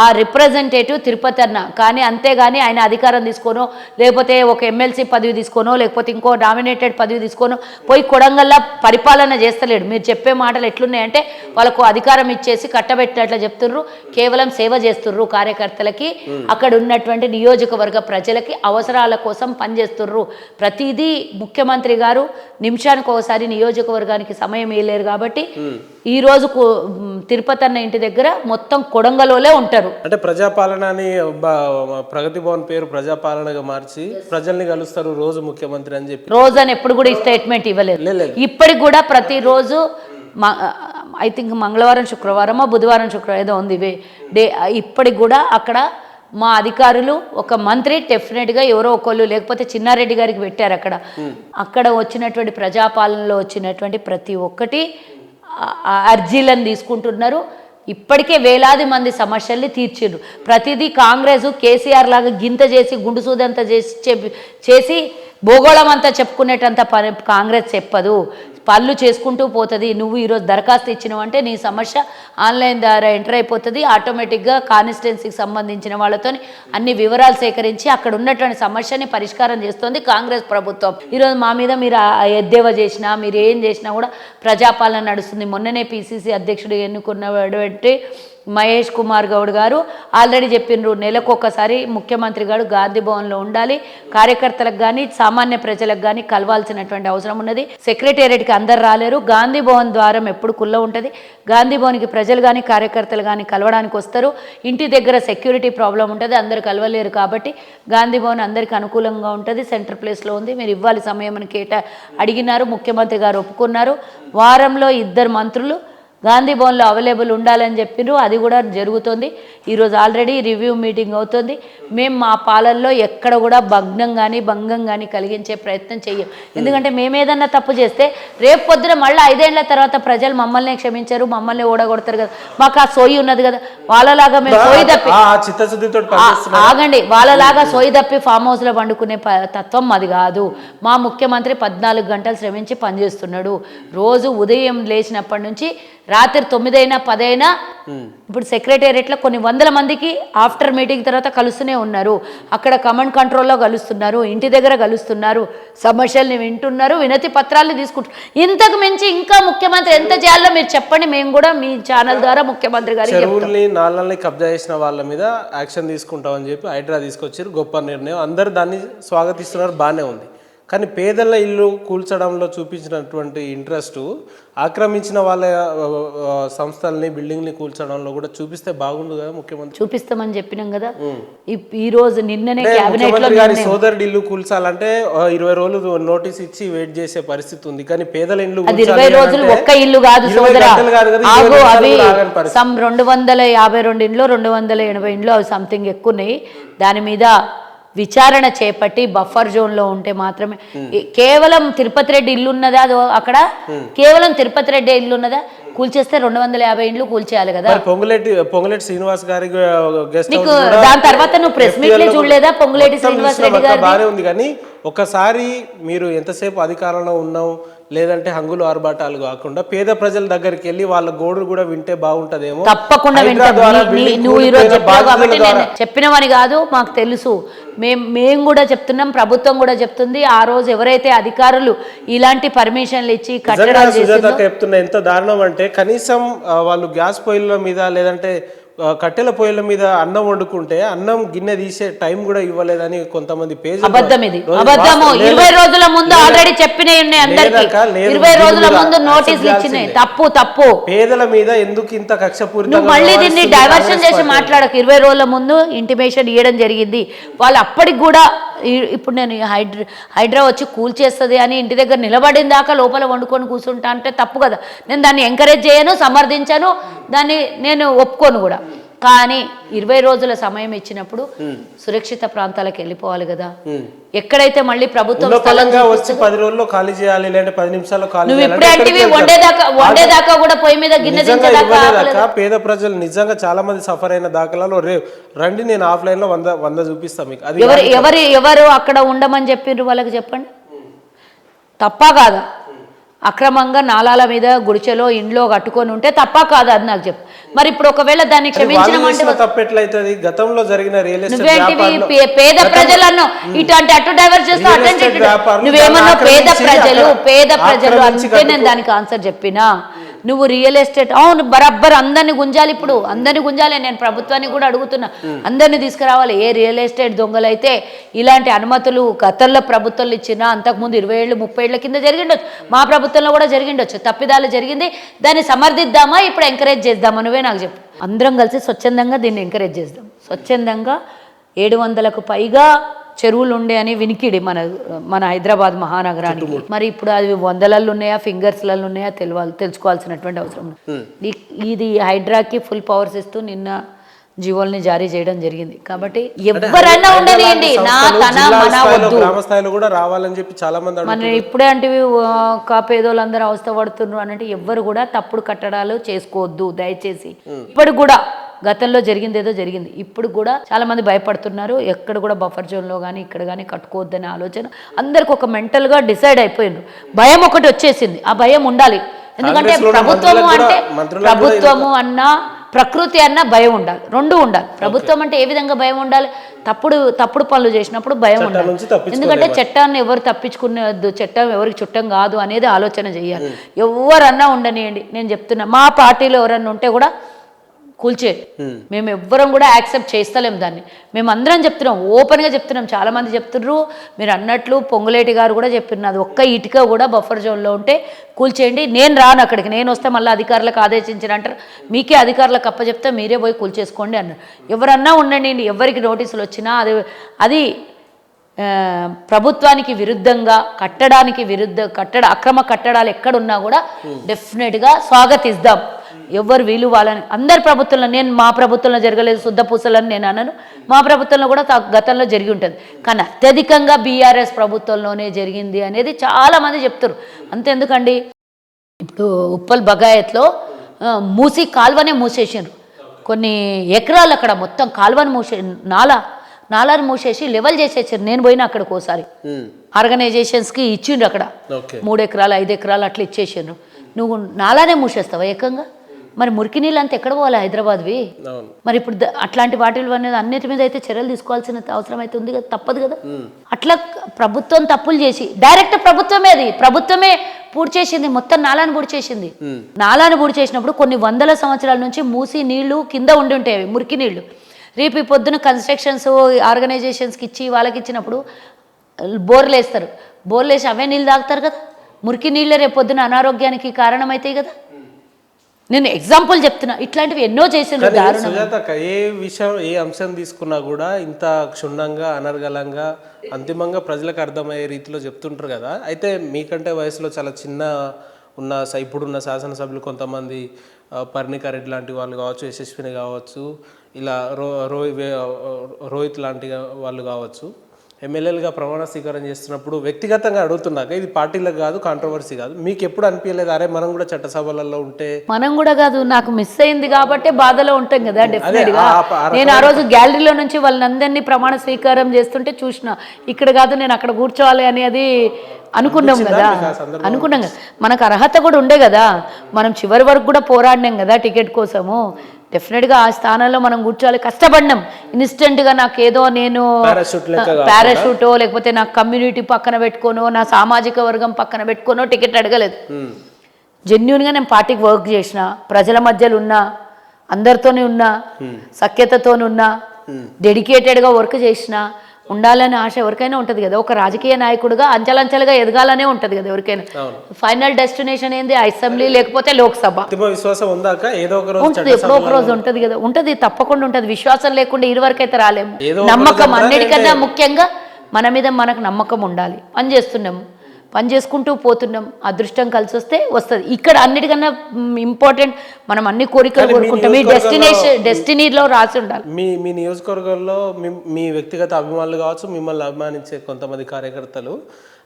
ఆ రిప్రజెంటేటివ్ తిరుపతి అన్న. కానీ అంతేగాని ఆయన అధికారం తీసుకోనో లేకపోతే ఒక ఎమ్మెల్సీ పదవి తీసుకోనో లేకపోతే ఇంకో నామినేటెడ్ పదవి తీసుకోనో పోయి కొడంగల్లా పరిపాలన చేస్తలేడు. మీరు చెప్పే మాటలు ఎట్లున్నాయంటే వాళ్ళకు అధికారం ఇచ్చేసి కట్టబెట్టినట్లు చెప్తుర్రు, కేవలం సేవ చేస్తుర్రు కార్యకర్తలకి, అక్కడ ఉన్నటువంటి నియోజకవర్గ ప్రజలకి అవసరాల కోసం పనిచేస్తుర్రు. ప్రతిదీ ముఖ్యమంత్రి గారు నిమిషానికి ఒకసారి నియోజకవర్గానికి సమయం ఇవ్వలేరు కాబట్టి ఈ రోజు తిరుపతి అన్న ఇంటి దగ్గర మొత్తం కొడంగల్లోనే ఉంటారు. అంటే ప్రజాపాలన అని ప్రగతి భవన్ పేరు ప్రజాపాలనగా మార్చి ప్రజల్ని కలుస్తారు రోజు ముఖ్యమంత్రి అని చెప్పి రోజు అని ఎప్పుడు కూడా ఈ స్టేట్మెంట్ ఇవ్వలేదు. ఇప్పటికి కూడా ప్రతిరోజు ఐ థింక్ మంగళవారం శుక్రవారమో బుధవారం శుక్రవారం ఏదో ఉంది డే, ఇప్పటికి కూడా అక్కడ మా అధికారులు ఒక మంత్రి డెఫినెట్గా ఎవరో ఒకళ్ళు లేకపోతే చిన్నారెడ్డి గారికి పెట్టారు. అక్కడ వచ్చినటువంటి ప్రజాపాలనలో వచ్చినటువంటి ప్రతి ఒక్కటి అర్జీలను తీసుకుంటున్నారు. ఇప్పటికే వేలాది మంది సమస్యల్ని తీర్చిండ్రు. ప్రతిదీ కాంగ్రెస్ కేసీఆర్ లాగా గింత చేసి గుండు సూదంతా చేసి భూగోళం అంతా చెప్పుకునేటంత పని కాంగ్రెస్ చెప్పదు, పనులు చేసుకుంటూ పోతుంది. నువ్వు ఈరోజు దరఖాస్తు ఇచ్చినావు అంటే నీ సమస్య ఆన్లైన్ ద్వారా ఎంటర్ అయిపోతుంది. ఆటోమేటిక్గా కాన్స్టిట్యున్సీకి సంబంధించిన వాళ్ళతో అన్ని వివరాలు సేకరించి అక్కడ ఉన్నటువంటి సమస్యని పరిష్కారం చేస్తుంది కాంగ్రెస్ ప్రభుత్వం. ఈరోజు మా మీద మీరు ఎద్దేవా చేసినా మీరు ఏం చేసినా కూడా ప్రజాపాలన నడుస్తుంది. మొన్ననే పిసిసి అధ్యక్షుడు ఎన్నుకున్నటువంటి మహేష్ కుమార్ గౌడ్ గారు ఆల్రెడీ చెప్పినారు, నెలకొకసారి ముఖ్యమంత్రి గారు గాంధీ భవన్లో ఉండాలి, కార్యకర్తలకు కానీ సామాన్య ప్రజలకు కానీ కలవాల్సినటువంటి అవసరం ఉన్నది. సెక్రటేరియట్కి అందరు రాలేరు, గాంధీ భవన్ ద్వారం ఎప్పుడు కుల్ల ఉంటుంది. గాంధీ భవన్కి ప్రజలు కానీ కార్యకర్తలు కానీ కలవడానికి వస్తారు. ఇంటి దగ్గర సెక్యూరిటీ ప్రాబ్లం ఉంటుంది, అందరు కలవలేరు కాబట్టి గాంధీ భవన్ అందరికీ అనుకూలంగా ఉంటుంది, సెంటర్ ప్లేస్లో ఉంది. మీరు ఇవ్వాలి సమయం అని అడిగినారు, ముఖ్యమంత్రి గారు ఒప్పుకున్నారు. వారంలో 2 మంత్రులు గాంధీ భవన్లో అవైలబుల్ ఉండాలని చెప్పినారు, అది కూడా జరుగుతుంది. ఈరోజు ఆల్రెడీ రివ్యూ మీటింగ్ అవుతుంది. మేము మా పాలనలో ఎక్కడ కూడా భగ్నం కానీ భంగం కానీ కలిగించే ప్రయత్నం చెయ్యం. ఎందుకంటే మేము ఏదన్నా తప్పు చేస్తే రేపు పొద్దున మళ్ళీ 5 ఏళ్ల తర్వాత ప్రజలు మమ్మల్ని క్షమించారు, మమ్మల్ని ఓడగొడతారు కదా. మాకు ఆ సోయి ఉన్నది కదా, వాళ్ళలాగా మేము సోయి తప్పి ఆగండి, వాళ్ళలాగా సోయి తప్పి ఫామ్ హౌస్లో పండుకునే తత్వం అది కాదు. మా ముఖ్యమంత్రి 14 గంటలు శ్రమించి పనిచేస్తున్నాడు. రోజు ఉదయం లేచినప్పటి నుంచి రాత్రి 9 అయినా 10 అయినా ఇప్పుడు సెక్రటేరియట్లో కొన్ని 100 మందికి ఆఫ్టర్ మీటింగ్ తర్వాత కలుస్తూనే ఉన్నారు. అక్కడ కమాండ్ కంట్రోల్లో కలుస్తున్నారు, ఇంటి దగ్గర కలుస్తున్నారు, సమస్యల్ని వింటున్నారు, వినతి పత్రాలను తీసుకుంటారు. ఇంతకు మించి ఇంకా ముఖ్యమంత్రి ఎంత చేయాలో మీరు చెప్పండి, మేము కూడా మీ ఛానల్ ద్వారా ముఖ్యమంత్రి గారికి చెరువుల్ని నాళ్ళని కబ్జా చేసిన వాళ్ళ మీద యాక్షన్ తీసుకుంటామని చెప్పి హైడ్రా తీసుకొచ్చారు. గొప్ప నిర్ణయం, అందరూ దాన్ని స్వాగతిస్తున్నారు, బాగానే ఉంది. కానీ పేదల ఇల్లు కూల్చడంలో చూపించినటువంటి ఇంట్రెస్ట్ ఆక్రమించిన వాళ్ళ సంస్థల్ని బిల్డింగ్ని కూల్చడంలో కూడా చూపిస్తే బాగుండు కదా. ముఖ్యమంత్రి చూపిస్తామని చెప్పినాం కదా. ఈ రోజు నిన్ననే ముఖ్యమంత్రి గారి సోదరుడి ఇల్లు కూల్చాలంటే 20 రోజులు నోటీస్ ఇచ్చి వెయిట్ చేసే పరిస్థితి ఉంది. కానీ పేదల ఇల్లు 20 రోజులు ఒక్క ఇల్లు కాదు సోదరా, అవి 252 ఇండ్లు 280 ఇండ్లు అవి సంథింగ్ ఎక్కువ ఉన్నాయి. దాని మీద విచారణ చేపట్టి బఫర్ జోన్లో ఉంటే మాత్రమే. కేవలం తిరుపతి రెడ్డి ఇల్లు ఉన్నదా అక్కడ, కేవలం తిరుపతి రెడ్డి ఇల్లు ఉన్నదా, కూల్చేస్తే 250 ఇండ్లు కూల్చేయాలి కదా. పొంగులేటి శ్రీనివాస్ గారి నీకు దాని తర్వాత నువ్వు ప్రెస్ మీట్ చూడలేదా? పొంగులేటి శ్రీనివాస్ రెడ్డి గారు బాగానే ఉంది, కానీ ఒకసారి మీరు ఎంతసేపు అధికారంలో ఉన్నావు లేదంటే హంగులు ఆర్భాటాలు కాకుండా పేద ప్రజల దగ్గరికి వెళ్ళి వాళ్ళ గోడు కూడా వింటే బాగుంటదేమో. తప్పకుండా నువ్వు ఈరోజు చెప్పావు కాబట్టి నేను చెప్పినవని కాదు, మాకు తెలుసు. మేము కూడా చెప్తున్నాం, ప్రభుత్వం కూడా చెప్తుంది. ఆ రోజు ఎవరైతే అధికారులు ఇలాంటి పర్మిషన్లు ఇచ్చి కట్టడాలు చెప్తున్నా ఎంత దారుణం అంటే, కనీసం వాళ్ళు గ్యాస్ పొయ్యిల మీద లేదంటే కట్టెల పొయ్యిల మీద అన్నం వండుకుంటే అన్నం గిన్నె తీసే టైం కూడా ఇవ్వలేదని కొంతమంది పేజ్ అబద్ధం. ఇది అబద్ధము. 20 రోజుల ముందు ఆల్రెడీ చెప్పినాయి ఉన్నాయి అందరికి. 20 రోజుల ముందు నోటీసులు ఇచ్చినాయి. తప్పు పేదల మీద ఎందుకు ఇంత కక్షపూరితంగా మళ్ళీ దీన్ని డైవర్షన్ చేసి మాట్లాడక. 20 రోజుల ముందు ఇంటిమేషన్ ఇవ్వడం జరిగింది. వాళ్ళు అప్పటికి కూడా ఇప్పుడు నేను హైడ్రా వచ్చి కూల్ చేస్తుంది అని ఇంటి దగ్గర నిలబడిన దాకా లోపల వండుకొని కూర్చుంటా అంటే తప్పు కదా. నేను దాన్ని ఎంకరేజ్ చేయను, సమర్థించాను, దాన్ని నేను ఒప్పుకోను కూడా. కానీ 20 రోజుల సమయం ఇచ్చినప్పుడు సురక్షిత ప్రాంతాలకు వెళ్ళిపోవాలి కదా. ఎక్కడైతే మళ్ళీ ప్రభుత్వం వచ్చి 10 రోజుల్లో ఖాళీ చేయాలి, లేదంటే 10 నిమిషాల్లో ఖాళీ. నువ్వు ఇప్పుడే అంటే వండేదాకా కూడా పొయ్యి మీద గిన్నె దించేదాకా పేద ప్రజలు నిజంగా చాలా మంది సఫర్ అయిన దాఖలాలు రండి, నేను ఆఫ్లైన్ లో 100 చూపిస్తాను మీకు. అది ఎవరు అక్కడ ఉండమని చెప్పిండ్రు వాళ్ళకి చెప్పండి. తప్పా కాదా? అక్రమంగా నాలాల మీద గుడిచెలో ఇంట్లో కట్టుకొని ఉంటే తప్ప కాదు అది నాకు చెప్పు. మరి ఇప్పుడు ఒకవేళ దాన్ని క్షమించడం తప్పెట్లయితది? గతంలో జరిగిన రియల్ ఎస్టేట్ నువ్వేంటివి పేద ప్రజలను ఇటు అటు డైవర్ట్ చేస్తూ అటెండ్ నువ్వేమన్నా పేద ప్రజలు అంటే నేను దానికి ఆన్సర్ చెప్పినా. నువ్వు రియల్ ఎస్టేట్ అవును బరాబర్ అందరిని గుంజాలి, ఇప్పుడు అందరిని గుంజాలి. నేను ప్రభుత్వాన్ని కూడా అడుగుతున్నా, అందరిని తీసుకురావాలి. ఏ రియల్ ఎస్టేట్ దొంగలైతే ఇలాంటి అనుమతులు గతంలో ప్రభుత్వాలు ఇచ్చినా అంతకుముందు 20 ఏళ్ళు 30 ఏళ్ల కింద జరిగిండొచ్చు, మా ప్రభుత్వంలో కూడా జరిగిండొచ్చు, తప్పిదాలు జరిగింది. దాన్ని సమర్థిద్దామా ఇప్పుడు ఎంకరేజ్ చేద్దామా? నువ్వే నాకు చెప్పు. అందరం కలిసి స్వచ్ఛందంగా దీన్ని ఎంకరేజ్ చేద్దాం. స్వచ్ఛందంగా 700కు పైగా చెరువులు ఉండే అని వినికిడి మన హైదరాబాద్ మహానగరానికి. మరి ఇప్పుడు అది 100లలో ఉన్నాయా ఫింగర్స్లలో ఉన్నాయా తెలుసుకోవాల్సినటువంటి అవసరం ఉంది. ఇది హైడ్రాకి ఫుల్ పవర్స్ ఇస్తూ నిన్న జీవోల్ని జారీ చేయడం జరిగింది. కాబట్టి ఎవరైనా ఉండనియండి, నా తన మన వద్దు. మన ఇప్పుడే అంటే పేదోళ్ళందరూ అవస్థ పడుతున్నారు అని అంటే ఎవ్వరు కూడా తప్పుడు కట్టడాలు చేసుకోవద్దు దయచేసి. ఇప్పుడు కూడా గతంలో జరిగింది ఏదో జరిగింది, ఇప్పుడు కూడా చాలా మంది భయపడుతున్నారు. ఎక్కడ కూడా బఫర్ జోన్లో కానీ ఇక్కడ కానీ కట్టుకోవద్దనే ఆలోచన అందరికి ఒక మెంటల్గా డిసైడ్ అయిపోయిండ్రు. భయం ఒకటి వచ్చేసింది, ఆ భయం ఉండాలి. ఎందుకంటే ప్రభుత్వము అన్నా ప్రకృతి అన్నా భయం ఉండాలి, రెండు ఉండాలి. ప్రభుత్వం అంటే ఏ విధంగా భయం ఉండాలి? తప్పుడు పనులు చేసినప్పుడు భయం ఉండాలి. ఎందుకంటే చట్టాన్ని ఎవరు తప్పించుకునేది, చట్టం ఎవరికి చుట్టం కాదు అనేది ఆలోచన చేయాలి. ఎవరన్నా ఉండనియండి, నేను చెప్తున్నా మా పార్టీలో ఎవరన్నా ఉంటే కూడా కూల్చే, మేము ఎవ్వరం కూడా యాక్సెప్ట్ చేస్తలేం దాన్ని. మేము అందరం చెప్తున్నాం, ఓపెన్గా చెప్తున్నాం. చాలామంది చెప్తున్నారు, మీరు అన్నట్లు పొంగులేటి గారు కూడా చెప్పినారు, అది ఒక్క ఇటుక కూడా బఫర్ జోన్లో ఉంటే కూల్చేయండి. నేను రాను అక్కడికి, నేను వస్తే మళ్ళీ అధికారులకు ఆదేశించిన అంటారు, మీకే అధికారులకు అప్పచెప్తే మీరే పోయి కూల్చేసుకోండి అన్నారు. ఎవరన్నా ఉండండి, ఎవరికి నోటీసులు వచ్చినా అది ప్రభుత్వానికి విరుద్ధంగా అక్రమ కట్టడాలు ఎక్కడున్నా కూడా డెఫినెట్గా స్వాగతిస్తాం. ఎవరు వీలు వాళ్ళని అందరి ప్రభుత్వంలో, నేను మా ప్రభుత్వంలో జరగలేదు శుద్ధ పూసలని నేను అనను, మా ప్రభుత్వంలో కూడా గతంలో జరిగి ఉంటుంది. కానీ అత్యధికంగా బీఆర్ఎస్ ప్రభుత్వంలోనే జరిగింది అనేది చాలామంది చెప్తారు. అంతెందుకండి, ఇప్పుడు ఉప్పల్ బగాయత్లో మూసి కాల్వనే మూసేసారు. కొన్ని ఎకరాలు అక్కడ మొత్తం కాల్వని నాలాను మూసేసి లెవెల్ చేసేసారు. నేను పోయినా అక్కడికి ఒకసారి, ఆర్గనైజేషన్స్కి ఇచ్చిండ్రు అక్కడ 3 ఎకరాలు 5 ఎకరాలు అట్లా ఇచ్చేసారు. నువ్వు నాలానే మూసేస్తావా ఏకంగా? మరి మురికి నీళ్ళు అంతా ఎక్కడ పోవాలి హైదరాబాద్వి? మరి ఇప్పుడు అట్లాంటి వాటిలు అనేది అన్నిటి మీద అయితే చర్యలు తీసుకోవాల్సిన అవసరం అయితే ఉంది కదా, తప్పదు కదా. అట్లా ప్రభుత్వం తప్పులు చేసి డైరెక్ట్ ప్రభుత్వమే పూర్తి చేసింది, మొత్తం నాలాను పూర్తి చేసింది. నాలాను పూర్తి చేసినప్పుడు కొన్ని 100ల సంవత్సరాల నుంచి మూసి నీళ్లు కింద ఉండి ఉంటాయి, మురికి నీళ్లు. రేపు ఈ పొద్దున కన్స్ట్రక్షన్స్ ఆర్గనైజేషన్స్కి ఇచ్చి వాళ్ళకి ఇచ్చినప్పుడు బోర్లు వేస్తారు, బోర్లు వేసి అవే నీళ్ళు తాగుతారు కదా. మురికి నీళ్ళే రేపు పొద్దున అనారోగ్యానికి కారణమవుతాయి కదా. నేను ఎగ్జాంపుల్ చెప్తున్నా, ఇట్లాంటివి ఎన్నో చేసిండ్రు. ఏ అంశం తీసుకున్నా కూడా ఇంత క్షుణ్ణంగా అనర్గళంగా అంతిమంగా ప్రజలకు అర్థమయ్యే రీతిలో చెప్తుంటారు కదా. అయితే మీకంటే వయసులో చాలా చిన్న ఇప్పుడున్న శాసనసభ్యులు కొంతమంది పర్ణికా రెడ్డి లాంటి వాళ్ళు కావచ్చు, యశస్విని కావచ్చు, ఇలా రోహిత్ లాంటి వాళ్ళు కావచ్చు, ఎమ్మెల్యేలుగా ప్రమాణ స్వీకారం చేస్తున్నప్పుడు వ్యక్తిగతంగా అడుగుతున్నాక, ఇది పార్టీలకు కాదు, కాంట్రవర్సీ కాదు, మీకు ఎప్పుడు అనిపించలేదు అరే మనం కూడా చట్టసభలలో ఉంటే? మనం కూడా కాదు, నాకు మిస్ అయింది కాబట్టి బాధలో ఉంటాం కదా డెఫినెట్గా. నేను ఆ రోజు గ్యాలరీలో నుంచి వాళ్ళందరినీ ప్రమాణ స్వీకారం చేస్తుంటే చూసిన, ఇక్కడ కాదు నేను అక్కడ కూర్చోవాలి అనేది అనుకున్నాం కదా. మనకు అర్హత కూడా ఉండే కదా, మనం చివరి వరకు కూడా పోరాడినాం కదా టికెట్ కోసము. డెఫినెట్గా ఆ స్థానంలో మనం కూర్చోవాలి, కష్టపడినాం. ఇన్స్టెంట్గా నాకేదో నేను పారాషూటో లేకపోతే నా కమ్యూనిటీ పక్కన పెట్టుకోనో నా సామాజిక వర్గం పక్కన పెట్టుకోనో టికెట్ అడగలేదు. జెన్యున్గా నేను పార్టీకి వర్క్ చేసిన, ప్రజల మధ్యలో ఉన్నా, అందరితోనే ఉన్నా, సఖ్యతతోనే ఉన్నా, డెడికేటెడ్గా వర్క్ చేసిన. ఉండాలనే ఆశ ఎవరికైనా ఉంటుంది కదా, ఒక రాజకీయ నాయకుడిగా అంచెలంచెలుగా ఎదగాలనే ఉంటుంది కదా ఎవరికైనా. ఫైనల్ డెస్టినేషన్ ఏంది? అసెంబ్లీ లేకపోతే లోక్సభ. ఎప్పుడో ఒక రోజు ఉంటుంది కదా, ఉంటుంది, తప్పకుండా ఉంటుంది. విశ్వాసం లేకుండా ఇరువరకు అయితే రాలేము. నమ్మకం అన్నిటికన్నా ముఖ్యంగా మన మీద మనకు నమ్మకం ఉండాలి. పని చేసుకుంటూ పోతున్నాం, అదృష్టం కలిసి వస్తే వస్తుంది. ఇక్కడ అన్నిటికన్నా ఇంపార్టెంట్ మనం అన్ని కోరికలు కోరుకుంటాం, ఈ డెస్టినీలో రాసి ఉండాలి. మీ నియోజకవర్గంలో మీ వ్యక్తిగత అభిమానులు కావచ్చు, మిమ్మల్ని అభిమానించే కొంతమంది కార్యకర్తలు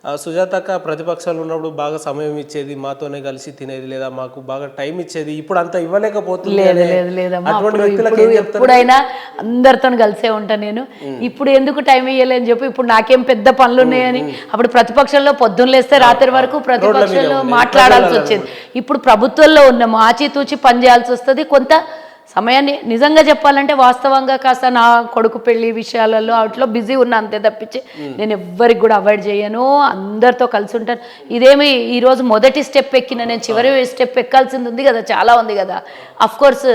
సుజాత అక్క ప్రతిపక్షాలు ఉన్నప్పుడు బాగా సమయం ఇచ్చేది, మాతోనే కలిసి తినేది, లేదా మాకు బాగా టైం ఇచ్చేది, ఇప్పుడు అంత ఇవ్వలేకపోతుంది లేదు లేదు లేదమ్మా. అటువంటి అప్పుడు వ్యక్తులకు ఇప్పుడు ఏం చెప్తారు? ఎప్పుడైనా అందరితో కలిసే ఉంటాను నేను. ఇప్పుడు ఎందుకు టైం ఇవ్వలేని చెప్పి ఇప్పుడు నాకేం పెద్ద పనులు ఉన్నాయని అప్పుడు ప్రతిపక్షంలో పొద్దున్న లేస్తే రాత్రి వరకు ప్రతిపక్షంలో మాట్లాడాల్సి వచ్చేది. ఇప్పుడు ప్రభుత్వంలో ఉన్నాము, ఆచితూచి పని చేయాల్సి వస్తుంది. కొంత సమయాన్ని నిజంగా చెప్పాలంటే వాస్తవంగా కాస్త నా కొడుకు పెళ్లి విషయాలలో వాటిలో బిజీ ఉన్నా అంతే తప్పించి నేను ఎవ్వరికి కూడా అవాయిడ్ చేయను, అందరితో కలిసి ఉంటాను. ఇదేమి ఈరోజు మొదటి స్టెప్ ఎక్కిన, నేను చివరి స్టెప్ ఎక్కాల్సింది ఉంది కదా, చాలా ఉంది కదా. అఫ్ కోర్స్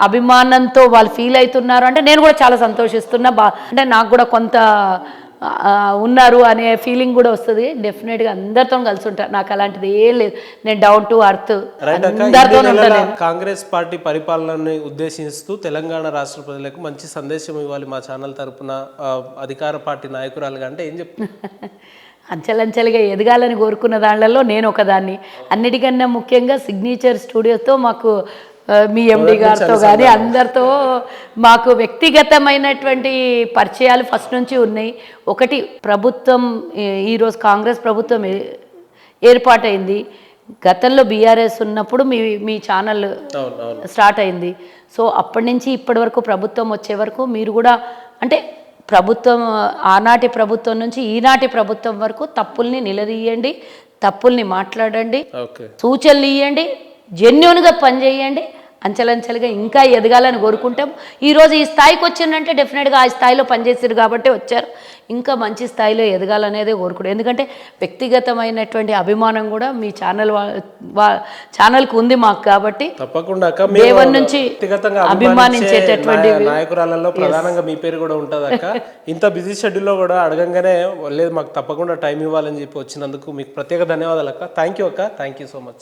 అభిమానంతో వాళ్ళు ఫీల్ అవుతున్నారు అంటే నేను కూడా చాలా సంతోషిస్తున్నా. అంటే నాకు కూడా కొంత ఉన్నారు అనే ఫీలింగ్ కూడా వస్తుంది. డెఫినెట్గా అందరితో కలిసి ఉంటాను, నాకు అలాంటిది ఏం లేదు. నేను డౌన్ టు అర్త్ అందరితో ఉంటాను. కాంగ్రెస్ పార్టీ పరిపాలనని ఉద్దేశిస్తూ తెలంగాణ రాష్ట్ర ప్రజలకు మంచి సందేశం ఇవ్వాలి మా ఛానల్ తరపున అధికార పార్టీ నాయకురాలుగా అంటే ఏం చెప్తారు? అంచెలంచెలుగా ఎదగాలని కోరుకున్న దానిలో నేను ఒకదాన్ని. అన్నిటికన్నా ముఖ్యంగా సిగ్నేచర్ స్టూడియోతో మాకు మీ ఎండి గారితో కానీ అందరితో మాకు వ్యక్తిగతమైనటువంటి పరిచయాలు ఫస్ట్ నుంచి ఉన్నాయి. ఒకటి, ప్రభుత్వం ఈరోజు కాంగ్రెస్ ప్రభుత్వం ఏర్పాటైంది. గతంలో బీఆర్ఎస్ ఉన్నప్పుడు మీ ఛానల్ స్టార్ట్ అయింది. సో అప్పటి నుంచి ఇప్పటి వరకు ప్రభుత్వం వచ్చే వరకు మీరు కూడా అంటే ప్రభుత్వం ఆనాటి ప్రభుత్వం నుంచి ఈనాటి ప్రభుత్వం వరకు తప్పుల్ని నిలదీయండి, తప్పుల్ని మాట్లాడండి, సూచనలు ఇవ్వండి, జెన్యూన్గా పనిచేయండి. అంచెలంచెలుగా ఇంకా ఎదగాలని కోరుకుంటాం. ఈరోజు ఈ స్థాయికి వచ్చిందంటే డెఫినెట్గా ఆ స్థాయిలో పనిచేసారు కాబట్టి వచ్చారు. ఇంకా మంచి స్థాయిలో ఎదగాలనేదే కోరుకుంటాం. ఎందుకంటే వ్యక్తిగతమైనటువంటి అభిమానం కూడా మీ ఛానల్కి ఉంది మాకు. కాబట్టి తప్పకుండా దేవుని నుంచి అభిమానించేటటువంటి నాయకురాలలో ప్రధానంగా మీ పేరు కూడా ఉంటుంది అక్క. ఇంత బిజీ షెడ్యూల్లో కూడా అడగంగానే లేదు మాకు తప్పకుండా టైం ఇవ్వాలని చెప్పి వచ్చినందుకు మీకు ప్రత్యేక ధన్యవాదాలు అక్క. థ్యాంక్ యూ అక్క, థ్యాంక్ యూ సో మచ్.